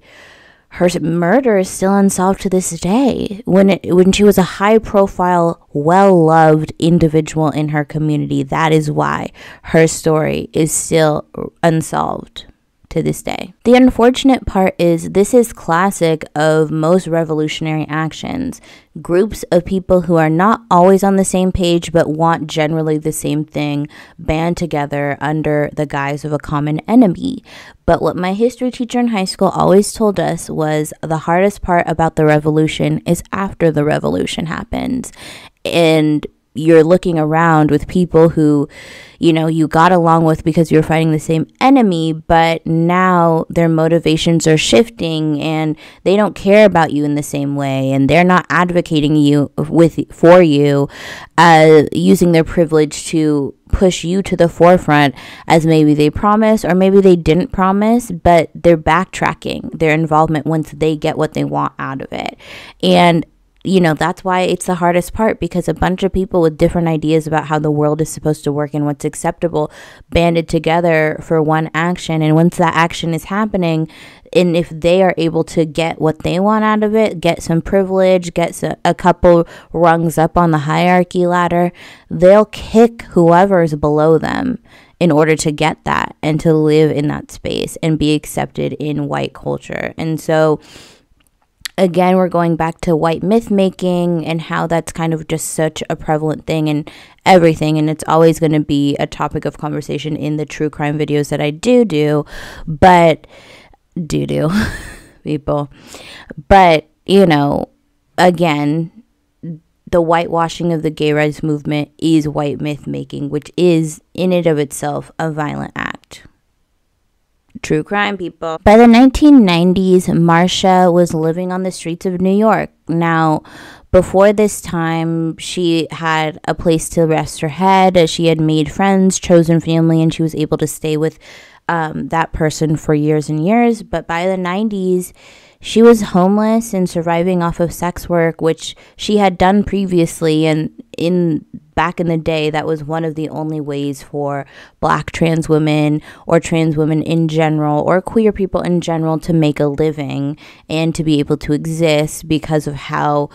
her murder is still unsolved to this day. When she was a high-profile, well-loved individual in her community, that is why her story is still unsolved to this day. The unfortunate part is this is classic of most revolutionary actions. Groups of people who are not always on the same page but want generally the same thing band together under the guise of a common enemy. But what my history teacher in high school always told us was the hardest part about the revolution is after the revolution happens. And you're looking around with people who, you know, you got along with because you're fighting the same enemy, but now their motivations are shifting and they don't care about you in the same way, and they're not advocating for you, using their privilege to push you to the forefront as maybe they promised, or maybe they didn't promise, but they're backtracking their involvement once they get what they want out of it. And you know, that's why it's the hardest part, because a bunch of people with different ideas about how the world is supposed to work and what's acceptable banded together for one action. And once that action is happening, and if they are able to get what they want out of it, get some privilege, get a couple rungs up on the hierarchy ladder, they'll kick whoever's below them in order to get that and to live in that space and be accepted in white culture. And so again, we're going back to white myth making and how that's kind of just such a prevalent thing in everything. And it's always going to be a topic of conversation in the true crime videos that I do, but people. But, you know, again, the whitewashing of the gay rights movement is white myth making, which is in and of itself a violent act. True crime, people. By the 1990s, Marsha was living on the streets of New York. Now, before this time, she had a place to rest her head. She had made friends, chosen family, and she was able to stay with that person for years and years. But by the 90s, she was homeless and surviving off of sex work, which she had done previously. And back in the day, that was one of the only ways for Black trans women or trans women in general or queer people in general to make a living and to be able to exist, because of how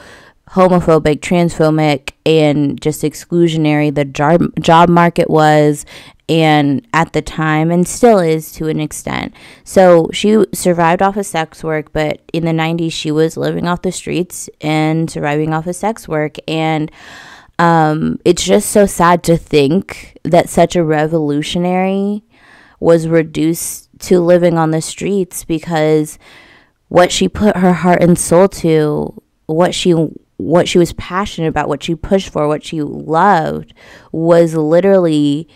homophobic, transphobic, and just exclusionary the job market was, and at the time, and still is to an extent. So she survived off of sex work, but in the 90s, she was living off the streets and surviving off of sex work. And it's just so sad to think that such a revolutionary was reduced to living on the streets, because what she put her heart and soul to, what she was passionate about, what she pushed for, what she loved, was literally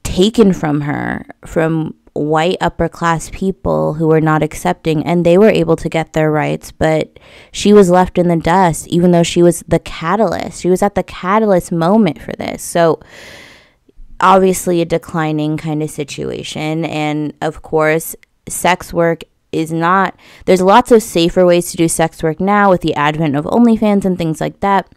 taken from her, from white upper class people who were not accepting, and they were able to get their rights, but she was left in the dust, even though she was the catalyst. She was at the catalyst moment for this. So obviously a declining kind of situation. And of course, sex work is not, there's lots of safer ways to do sex work now with the advent of OnlyFans and things like that,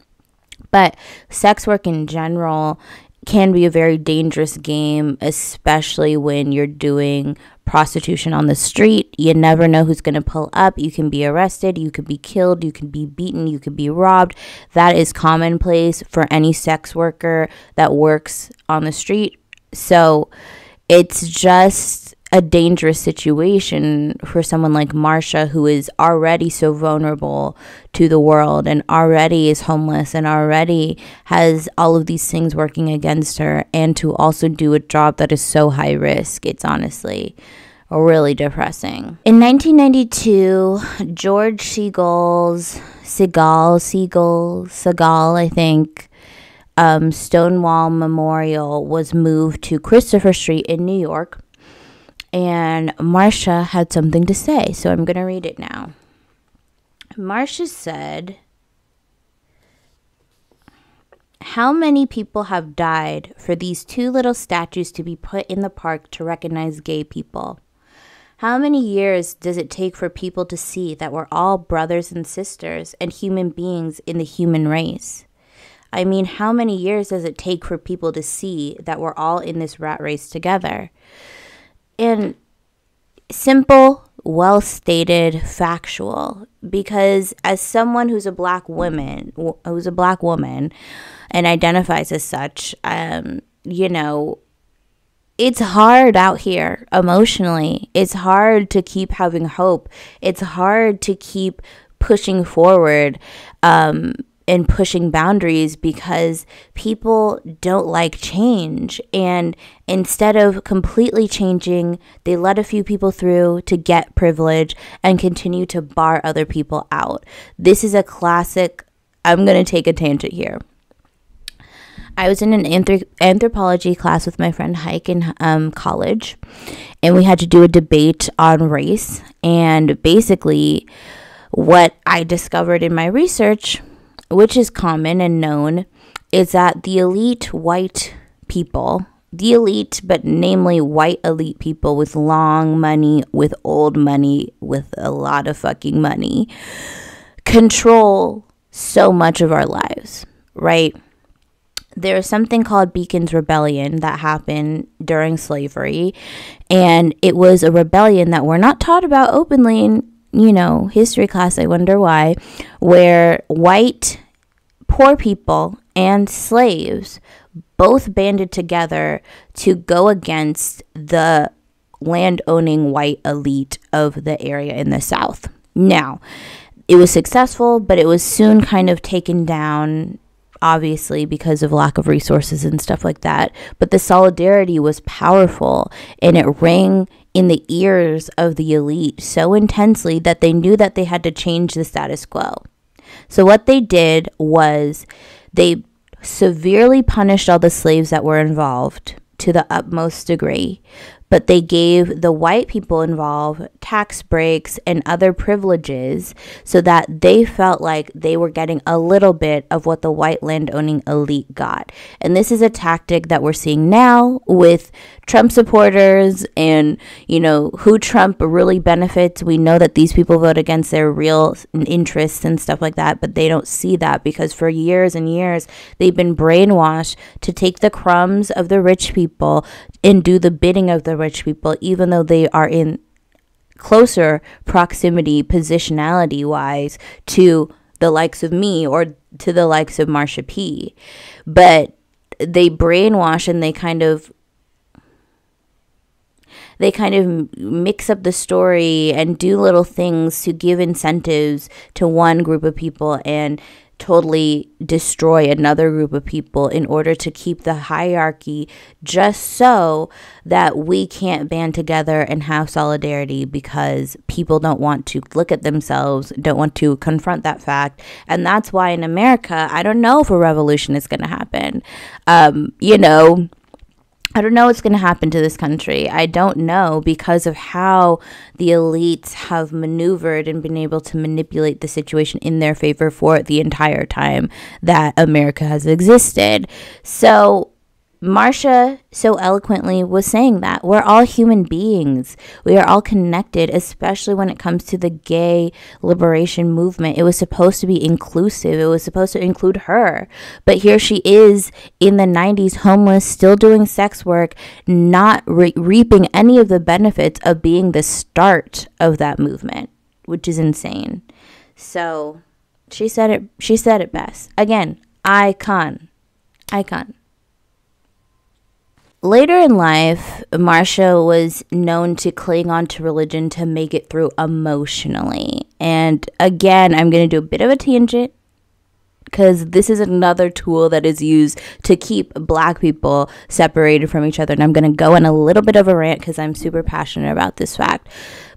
but sex work in general can be a very dangerous game, especially when you're doing prostitution on the street. You never know who's going to pull up. You can be arrested, you could be killed, you could be beaten, you could be robbed. That is commonplace for any sex worker that works on the street. So it's just a dangerous situation for someone like Marsha, who is already so vulnerable to the world and already is homeless and already has all of these things working against her, and to also do a job that is so high risk. It's honestly really depressing. In 1992, George Segal's, I think, Stonewall Memorial was moved to Christopher Street in New York. And Marsha had something to say, so I'm going to read it now. Marsha said, "How many people have died for these two little statues to be put in the park to recognize gay people? How many years does it take for people to see that we're all brothers and sisters and human beings in the human race? I mean, how many years does it take for people to see that we're all in this rat race together?" And simple, well-stated, factual, because as someone who's a black woman and identifies as such, you know, it's hard out here emotionally. It's hard to keep having hope. It's hard to keep pushing forward, and pushing boundaries, because people don't like change. And instead of completely changing, they let a few people through to get privilege and continue to bar other people out. This is a classic. I'm going to take a tangent here. I was in an anthropology class with my friend Hike in college, and we had to do a debate on race. And basically what I discovered in my research, which is common and known, is that the elite white people, the elite, but namely white elite people with long money, with old money, with a lot of fucking money, control so much of our lives, right? There's something called Beacon's Rebellion that happened during slavery, and it was a rebellion that we're not taught about openly in, history class. I wonder why, where white poor people and slaves both banded together to go against the land-owning white elite of the area in the South. Now, it was successful, but it was soon kind of taken down, obviously, because of lack of resources and stuff like that. But the solidarity was powerful, and it rang in the ears of the elite so intensely that they knew that they had to change the status quo. So what they did was they severely punished all the slaves that were involved to the utmost degree, but they gave the white people involved tax breaks and other privileges so that they felt like they were getting a little bit of what the white landowning elite got. And this is a tactic that we're seeing now with Trump supporters and, who Trump really benefits. We know that these people vote against their real interests and stuff like that, but they don't see that because for years and years, they've been brainwashed to take the crumbs of the rich people and do the bidding of the rich people, even though they are in closer proximity, positionality wise, to the likes of me or to the likes of Marsha P. But they brainwash and they kind of mix up the story and do little things to give incentives to one group of people and totally destroy another group of people in order to keep the hierarchy, just so that we can't band together and have solidarity because people don't want to look at themselves, don't want to confront that fact. And that's why in America, I don't know if a revolution is going to happen. I don't know what's going to happen to this country. I don't know, because of how the elites have maneuvered and been able to manipulate the situation in their favor for the entire time that America has existed. So Marsha so eloquently was saying that we're all human beings. We are all connected, especially when it comes to the gay liberation movement. It was supposed to be inclusive. It was supposed to include her. But here she is in the 90s, homeless, still doing sex work, not reaping any of the benefits of being the start of that movement, which is insane. So she said it best. Again, icon. Later in life, Marsha was known to cling on to religion to make it through emotionally. And again, I'm going to do a bit of a tangent because this is another tool that is used to keep Black people separated from each other. And I'm going to go in a little bit of a rant because I'm super passionate about this fact.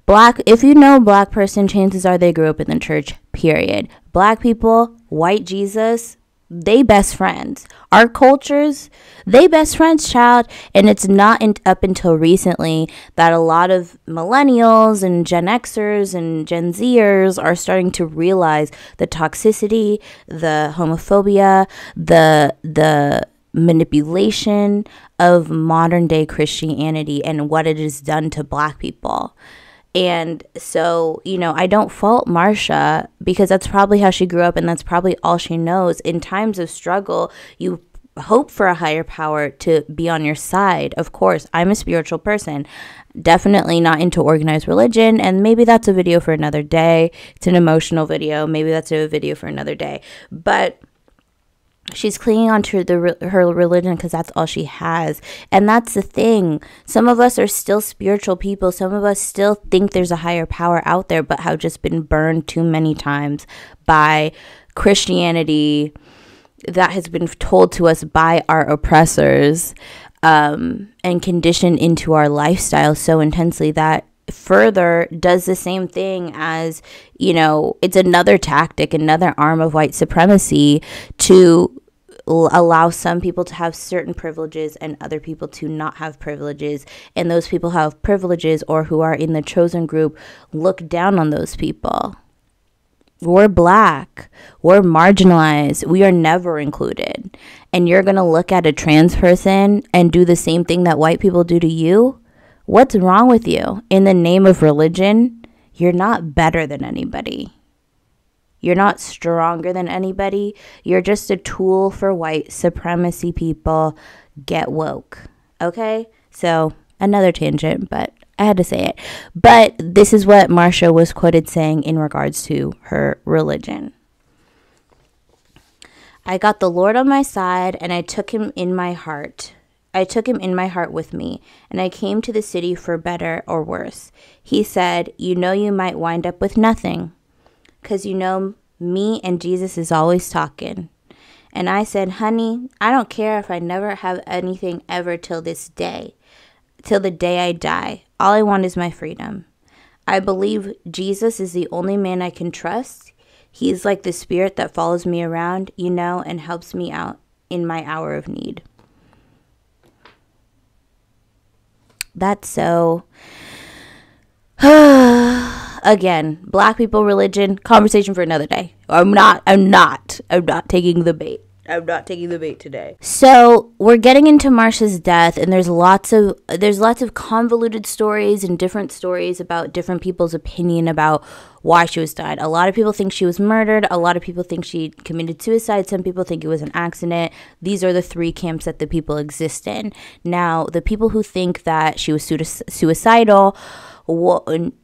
If you know a Black person, chances are they grew up in the church, period. Black people, white Jesus, they best friends. Our cultures, they best friends, child. And it's not up until recently that a lot of millennials and Gen Xers and Gen Zers are starting to realize the toxicity, the homophobia, the manipulation of modern day Christianity and what it has done to Black people. And so, I don't fault Marsha because that's probably how she grew up and that's probably all she knows. In times of struggle, you hope for a higher power to be on your side. Of course, I'm a spiritual person, definitely not into organized religion. And maybe that's a video for another day. It's an emotional video. Maybe that's a video for another day. But she's clinging on to her religion because that's all she has. And that's the thing. Some of us are still spiritual people. Some of us still think there's a higher power out there, but have just been burned too many times by Christianity that has been told to us by our oppressors, and conditioned into our lifestyle so intensely that further does the same thing as, it's another tactic, another arm of white supremacy to allow some people to have certain privileges and other people to not have privileges. And those people who have privileges or who are in the chosen group look down on those people. We're Black. We're marginalized. We are never included. And you're going to look at a trans person and do the same thing that white people do to you? What's wrong with you? In the name of religion, you're not better than anybody. You're not stronger than anybody. You're just a tool for white supremacy people. Get woke. Okay? So, another tangent, but I had to say it. But this is what Marsha was quoted saying in regards to her religion. I got the Lord on my side, and I took him in my heart. I took him in my heart with me, and I came to the city for better or worse. He said, you know you might wind up with nothing, 'cause you know me and Jesus is always talking. And I said, honey, I don't care if I never have anything ever till this day, till the day I die. All I want is my freedom. I believe Jesus is the only man I can trust. He's like the spirit that follows me around, you know, and helps me out in my hour of need. That's so... Again, black people, religion, conversation for another day. I'm not taking the bait. I'm not taking the bait today. So we're getting into Marsha's death, and there's lots of convoluted stories and different stories about different people's opinion about why she was died. A lot of people think she was murdered. A lot of people think she committed suicide. Some people think it was an accident. These are the three camps that the people exist in. Now, the people who think that she was suicidal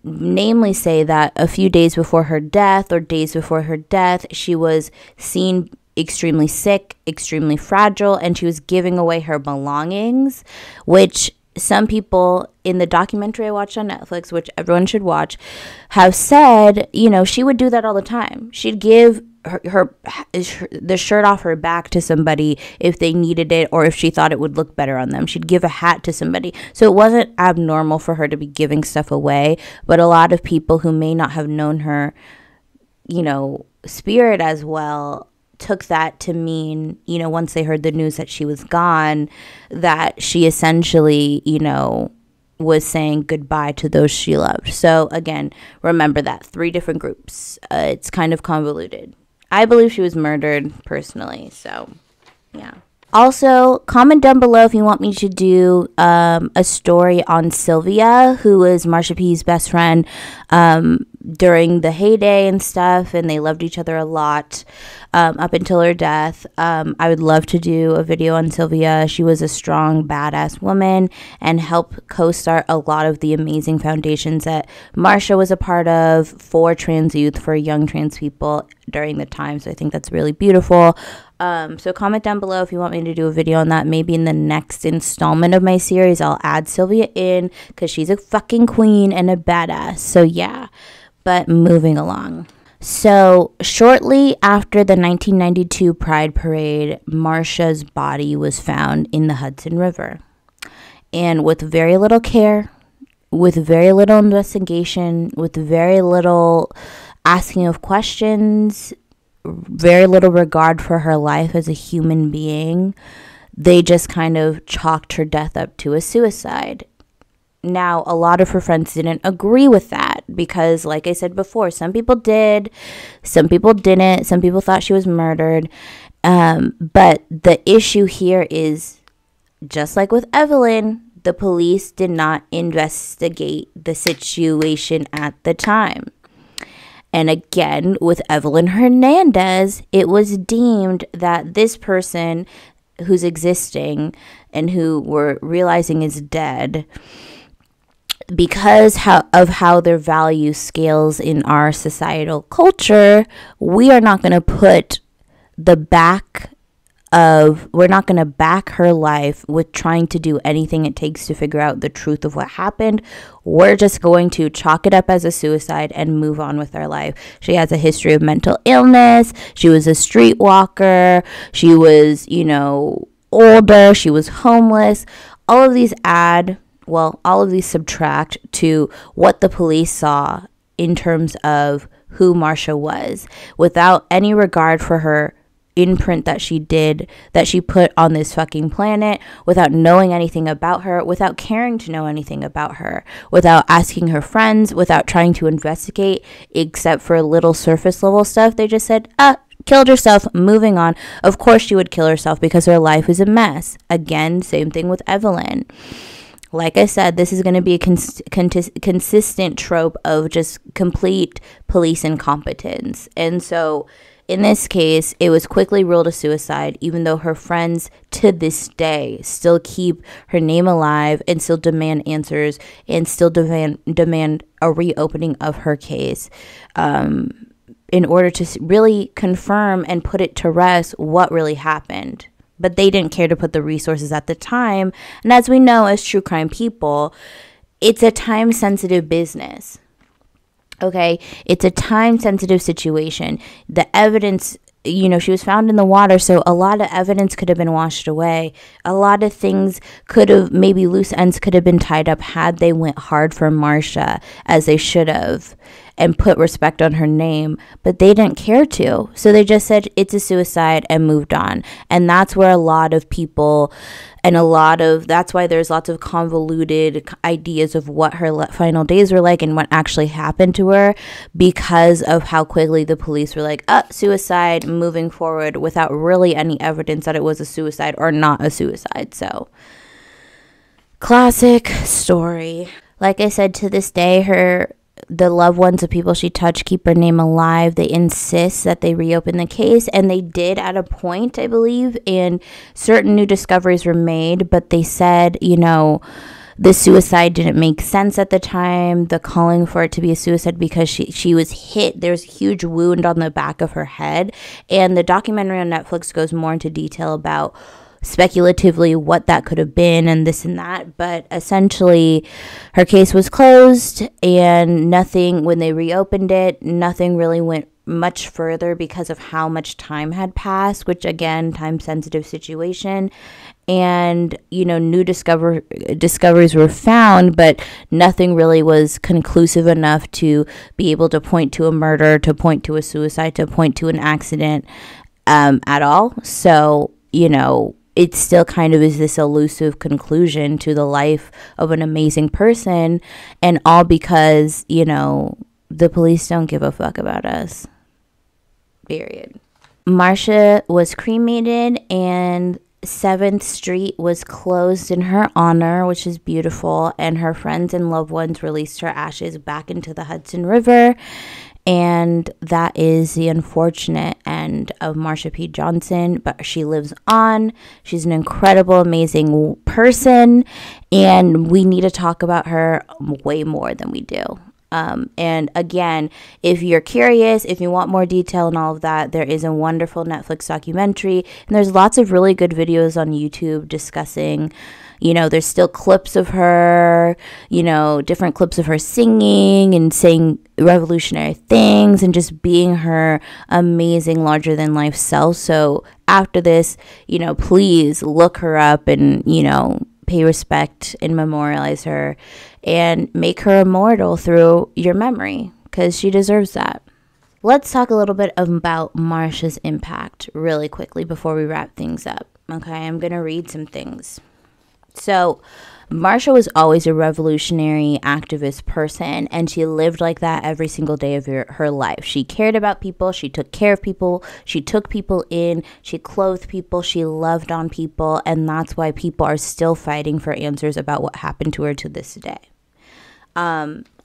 namely say that a few days before her death or days before her death, she was seen extremely sick, extremely fragile, and she was giving away her belongings, which some people in the documentary I watched on Netflix, which everyone should watch, have said, you know, she would do that all the time. She'd give the shirt off her back to somebody if they needed it, or if she thought it would look better on them. She'd give a hat to somebody. So it wasn't abnormal for her to be giving stuff away, but a lot of people who may not have known her, you know, spirit as well, took that to mean, you know, once they heard the news that she was gone, that she essentially, you know, was saying goodbye to those she loved. So again, remember that 3 different groups. It's kind of convoluted. I believe she was murdered personally. So yeah. Also, comment down below if you want me to do a story on Sylvia, who was Marsha P's best friend during the heyday and stuff, and they loved each other a lot up until her death. I would love to do a video on Sylvia. She was a strong, badass woman and helped co-start a lot of the amazing foundations that Marsha was a part of for trans youth, for young trans people during the time. So I think that's really beautiful. So comment down below if you want me to do a video on that. Maybe in the next installment of my series, I'll add Sylvia in because she's a fucking queen and a badass. So yeah, but moving along. So shortly after the 1992 Pride Parade, Marsha's body was found in the Hudson River. And with very little care, with very little investigation, with very little asking of questions, very little regard for her life as a human being, they just kind of chalked her death up to a suicide. Now, a lot of her friends didn't agree with that because, like I said before, some people did, some people didn't, some people thought she was murdered. But the issue here is, just like with Evelyn, the police did not investigate the situation at the time. And again, with Evelyn Hernandez, it was deemed that this person who's existing and who we're realizing is dead, because of how their value scales in our societal culture, we are not going to put we're not going to back her life with trying to do anything it takes to figure out the truth of what happened. We're just going to chalk it up as a suicide and move on with our life. She has a history of mental illness. She was a streetwalker. She was, you know, older. She was homeless. All of these subtract to what the police saw in terms of who Marsha was, without any regard for her imprint that she put on this fucking planet, without knowing anything about her, without caring to know anything about her, without asking her friends, without trying to investigate, except for little surface level stuff. They just said, killed herself, moving on. Of course she would kill herself because her life is a mess. Again, same thing with Evelyn. Like I said, this is going to be a consistent trope of just complete police incompetence. And so in this case, it was quickly ruled a suicide, even though her friends to this day still keep her name alive and still demand answers and still demand a reopening of her case in order to really confirm and put it to rest what really happened. But they didn't care to put the resources at the time. And as we know, as true crime people, it's a time-sensitive business. Okay? It's a time-sensitive situation. The evidence, you know, she was found in the water, so a lot of evidence could have been washed away. A lot of things could have, maybe loose ends could have been tied up had they went hard for Marsha, as they should have, and put respect on her name, but they didn't care to. So they just said it's a suicide and moved on. And that's where a lot of people that's why there's lots of convoluted ideas of what her final days were like and what actually happened to her, because of how quickly the police were like, suicide, moving forward, without really any evidence that it was a suicide or not a suicide. So, classic story. Like I said, to this day, the loved ones of people she touched keep her name alive. They insist that they reopen the case, and they did at a point, I believe, and certain new discoveries were made, but they said, you know, the suicide didn't make sense at the time, the calling for it to be a suicide, because she was hit. There's a huge wound on the back of her head, and the documentary on Netflix goes more into detail about speculatively what that could have been and this and that, but essentially her case was closed, and nothing, when they reopened it, nothing really went much further because of how much time had passed, which again, time sensitive situation. And, you know, new discoveries were found, but nothing really was conclusive enough to be able to point to a murder, to point to a suicide, to point to an accident at all. So, you know, it still kind of is this elusive conclusion to the life of an amazing person, and all because, you know, the police don't give a fuck about us. Period. Marsha was cremated, and 7th Street was closed in her honor, which is beautiful, and her friends and loved ones released her ashes back into the Hudson River. And that is the unfortunate end of Marsha P Johnson, but she lives on. She's an incredible, amazing person, and we need to talk about her way more than we do. And again, if you're curious, if you want more detail and all of that, there is a wonderful Netflix documentary, and there's lots of really good videos on YouTube discussing, you know, there's still clips of her, you know, different clips of her singing and saying revolutionary things and just being her amazing, larger than life self. So after this, you know, please look her up and, you know, pay respect and memorialize her and make her immortal through your memory, because she deserves that. Let's talk a little bit about Marsha's impact really quickly before we wrap things up. Okay, I'm going to read some things. So Marsha was always a revolutionary activist person, and she lived like that every single day of her life. She cared about people. She took care of people. She took people in. She clothed people. She loved on people. And that's why people are still fighting for answers about what happened to her to this day.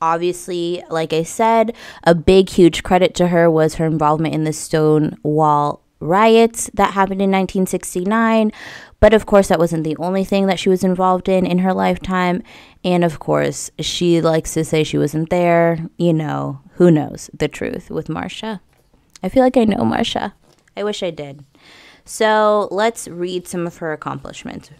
Obviously, like I said, a big, huge credit to her was her involvement in the Stonewall riots that happened in 1969. But of course, that wasn't the only thing that she was involved in her lifetime. And of course, she likes to say she wasn't there. You know, who knows the truth with Marsha? I feel like I know Marsha. I wish I did. So let's read some of her accomplishments.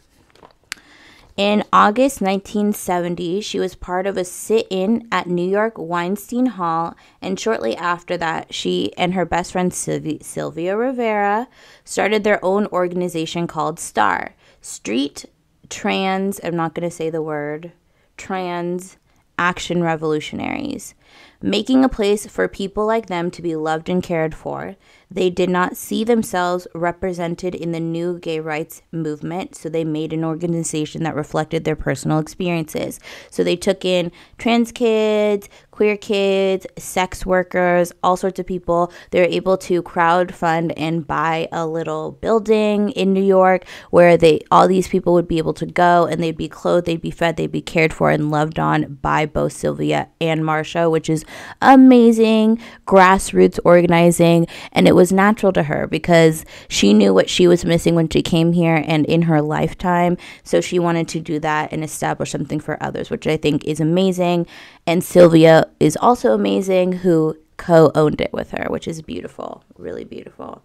In August 1970, she was part of a sit-in at New York Weinstein Hall, and shortly after that, she and her best friend Sylvia Rivera started their own organization called STAR, Street Trans, I'm not going to say the word, Trans Action Revolutionaries, making a place for people like them to be loved and cared for. They did not see themselves represented in the new gay rights movement, so they made an organization that reflected their personal experiences. So they took in trans kids, queer kids, sex workers, all sorts of people. They were able to crowdfund and buy a little building in New York where all these people would be able to go, and they'd be clothed, they'd be fed, they'd be cared for and loved on by both Sylvia and Marsha, which is amazing grassroots organizing. And it was natural to her because she knew what she was missing when she came here and in her lifetime. So she wanted to do that and establish something for others, which I think is amazing. And Sylvia is also amazing, who co-owned it with her, which is beautiful, really beautiful.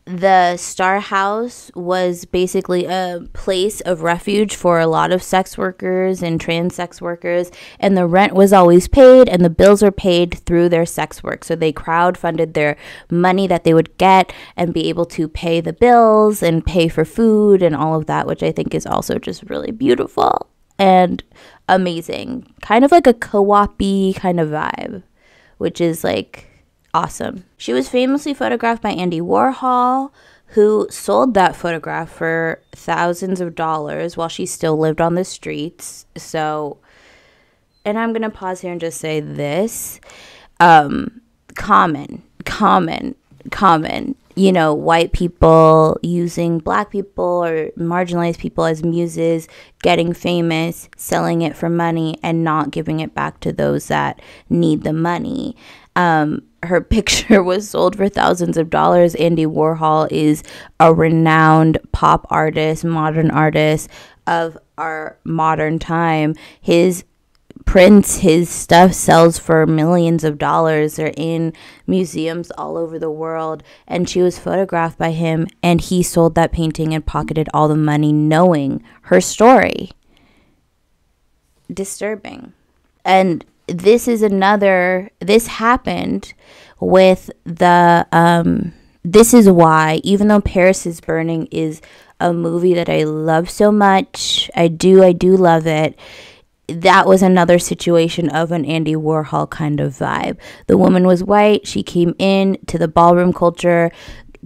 The Star House was basically a place of refuge for a lot of sex workers and trans sex workers, and the rent was always paid and the bills are paid through their sex work. So they crowdfunded their money that they would get and be able to pay the bills and pay for food and all of that, which I think is also just really beautiful and amazing. Kind of like a co-op-y kind of vibe, which is like awesome. She was famously photographed by Andy Warhol, who sold that photograph for thousands of dollars while she still lived on the streets. So, and I'm going to pause here and just say this. Common, you know, white people using black people or marginalized people as muses, getting famous, selling it for money, and not giving it back to those that need the money. Her picture was sold for thousands of dollars. Andy Warhol is a renowned pop artist, modern artist of our modern time. His prints, his stuff sells for millions of dollars. They're in museums all over the world. And she was photographed by him, and he sold that painting and pocketed all the money knowing her story. Disturbing. And this happened with this is why, even though Paris is Burning is a movie that I love so much, I do love it, that was another situation of an Andy Warhol kind of vibe. The woman was white, she came in to the ballroom culture,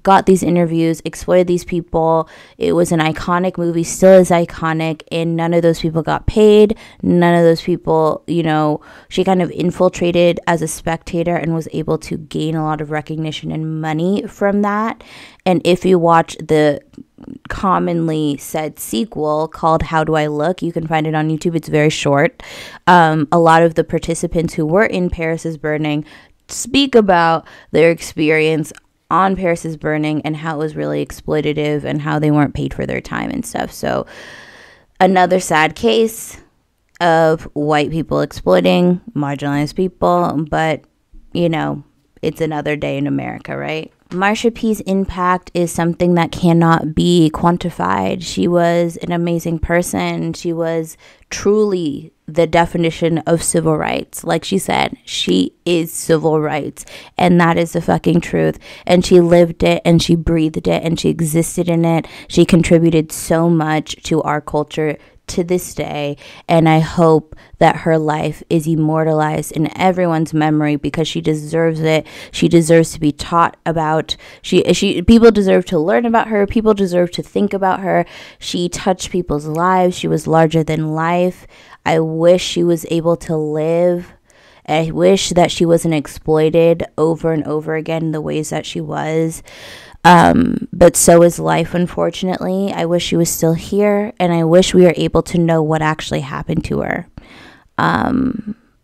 got these interviews, exploited these people. It was an iconic movie, still is iconic, and none of those people got paid. None of those people, you know, she kind of infiltrated as a spectator and was able to gain a lot of recognition and money from that. And if you watch the commonly said sequel called How Do I Look, you can find it on YouTube. It's very short. A lot of the participants who were in Paris is Burning speak about their experience on Paris is Burning and how it was really exploitative and how they weren't paid for their time and stuff. So another sad case of white people exploiting marginalized people, but you know, it's another day in America, right? Marsha P's impact is something that cannot be quantified. She was an amazing person. She was truly the definition of civil rights. Like she said, she is civil rights, and that is the fucking truth. And she lived it, and she breathed it, and she existed in it. She contributed so much to our culture to this day, and I hope that her life is immortalized in everyone's memory because she deserves it. She deserves to be taught about. People deserve to learn about her. People deserve to think about her. She touched people's lives. She was larger than life. I wish she was able to live. I wish that she wasn't exploited over and over again in the ways that she was. But so is life, unfortunately. I wish she was still here, and I wish we were able to know what actually happened to her.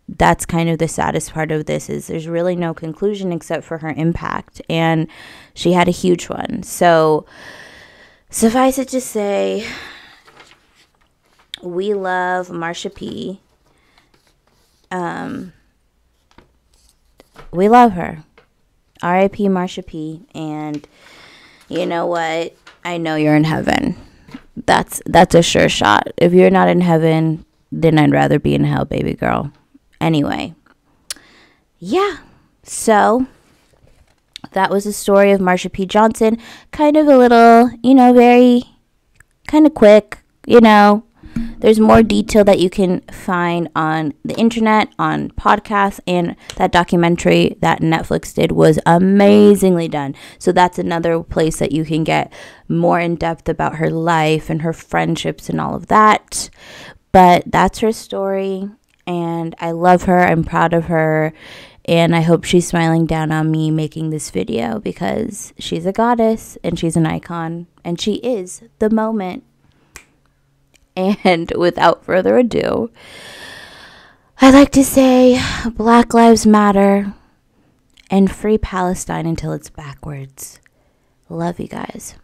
That's kind of the saddest part of this, is there's really no conclusion except for her impact, and she had a huge one. So suffice it to say, we love Marsha P. We love her. R.I.P. Marsha P. And you know what? I know you're in heaven. That's a sure shot. If you're not in heaven, then I'd rather be in hell, baby girl. Anyway. Yeah. So that was the story of Marsha P. Johnson. Kind of a little, very kind of quick, there's more detail that you can find on the internet, on podcasts, and that documentary that Netflix did was amazingly done. So that's another place that you can get more in depth about her life and her friendships and all of that. But that's her story, and I love her. I'm proud of her, and I hope she's smiling down on me making this video, because she's a goddess and she's an icon, and she is the moment. And without further ado, I'd like to say Black Lives Matter and free Palestine until it's backwards. Love you guys.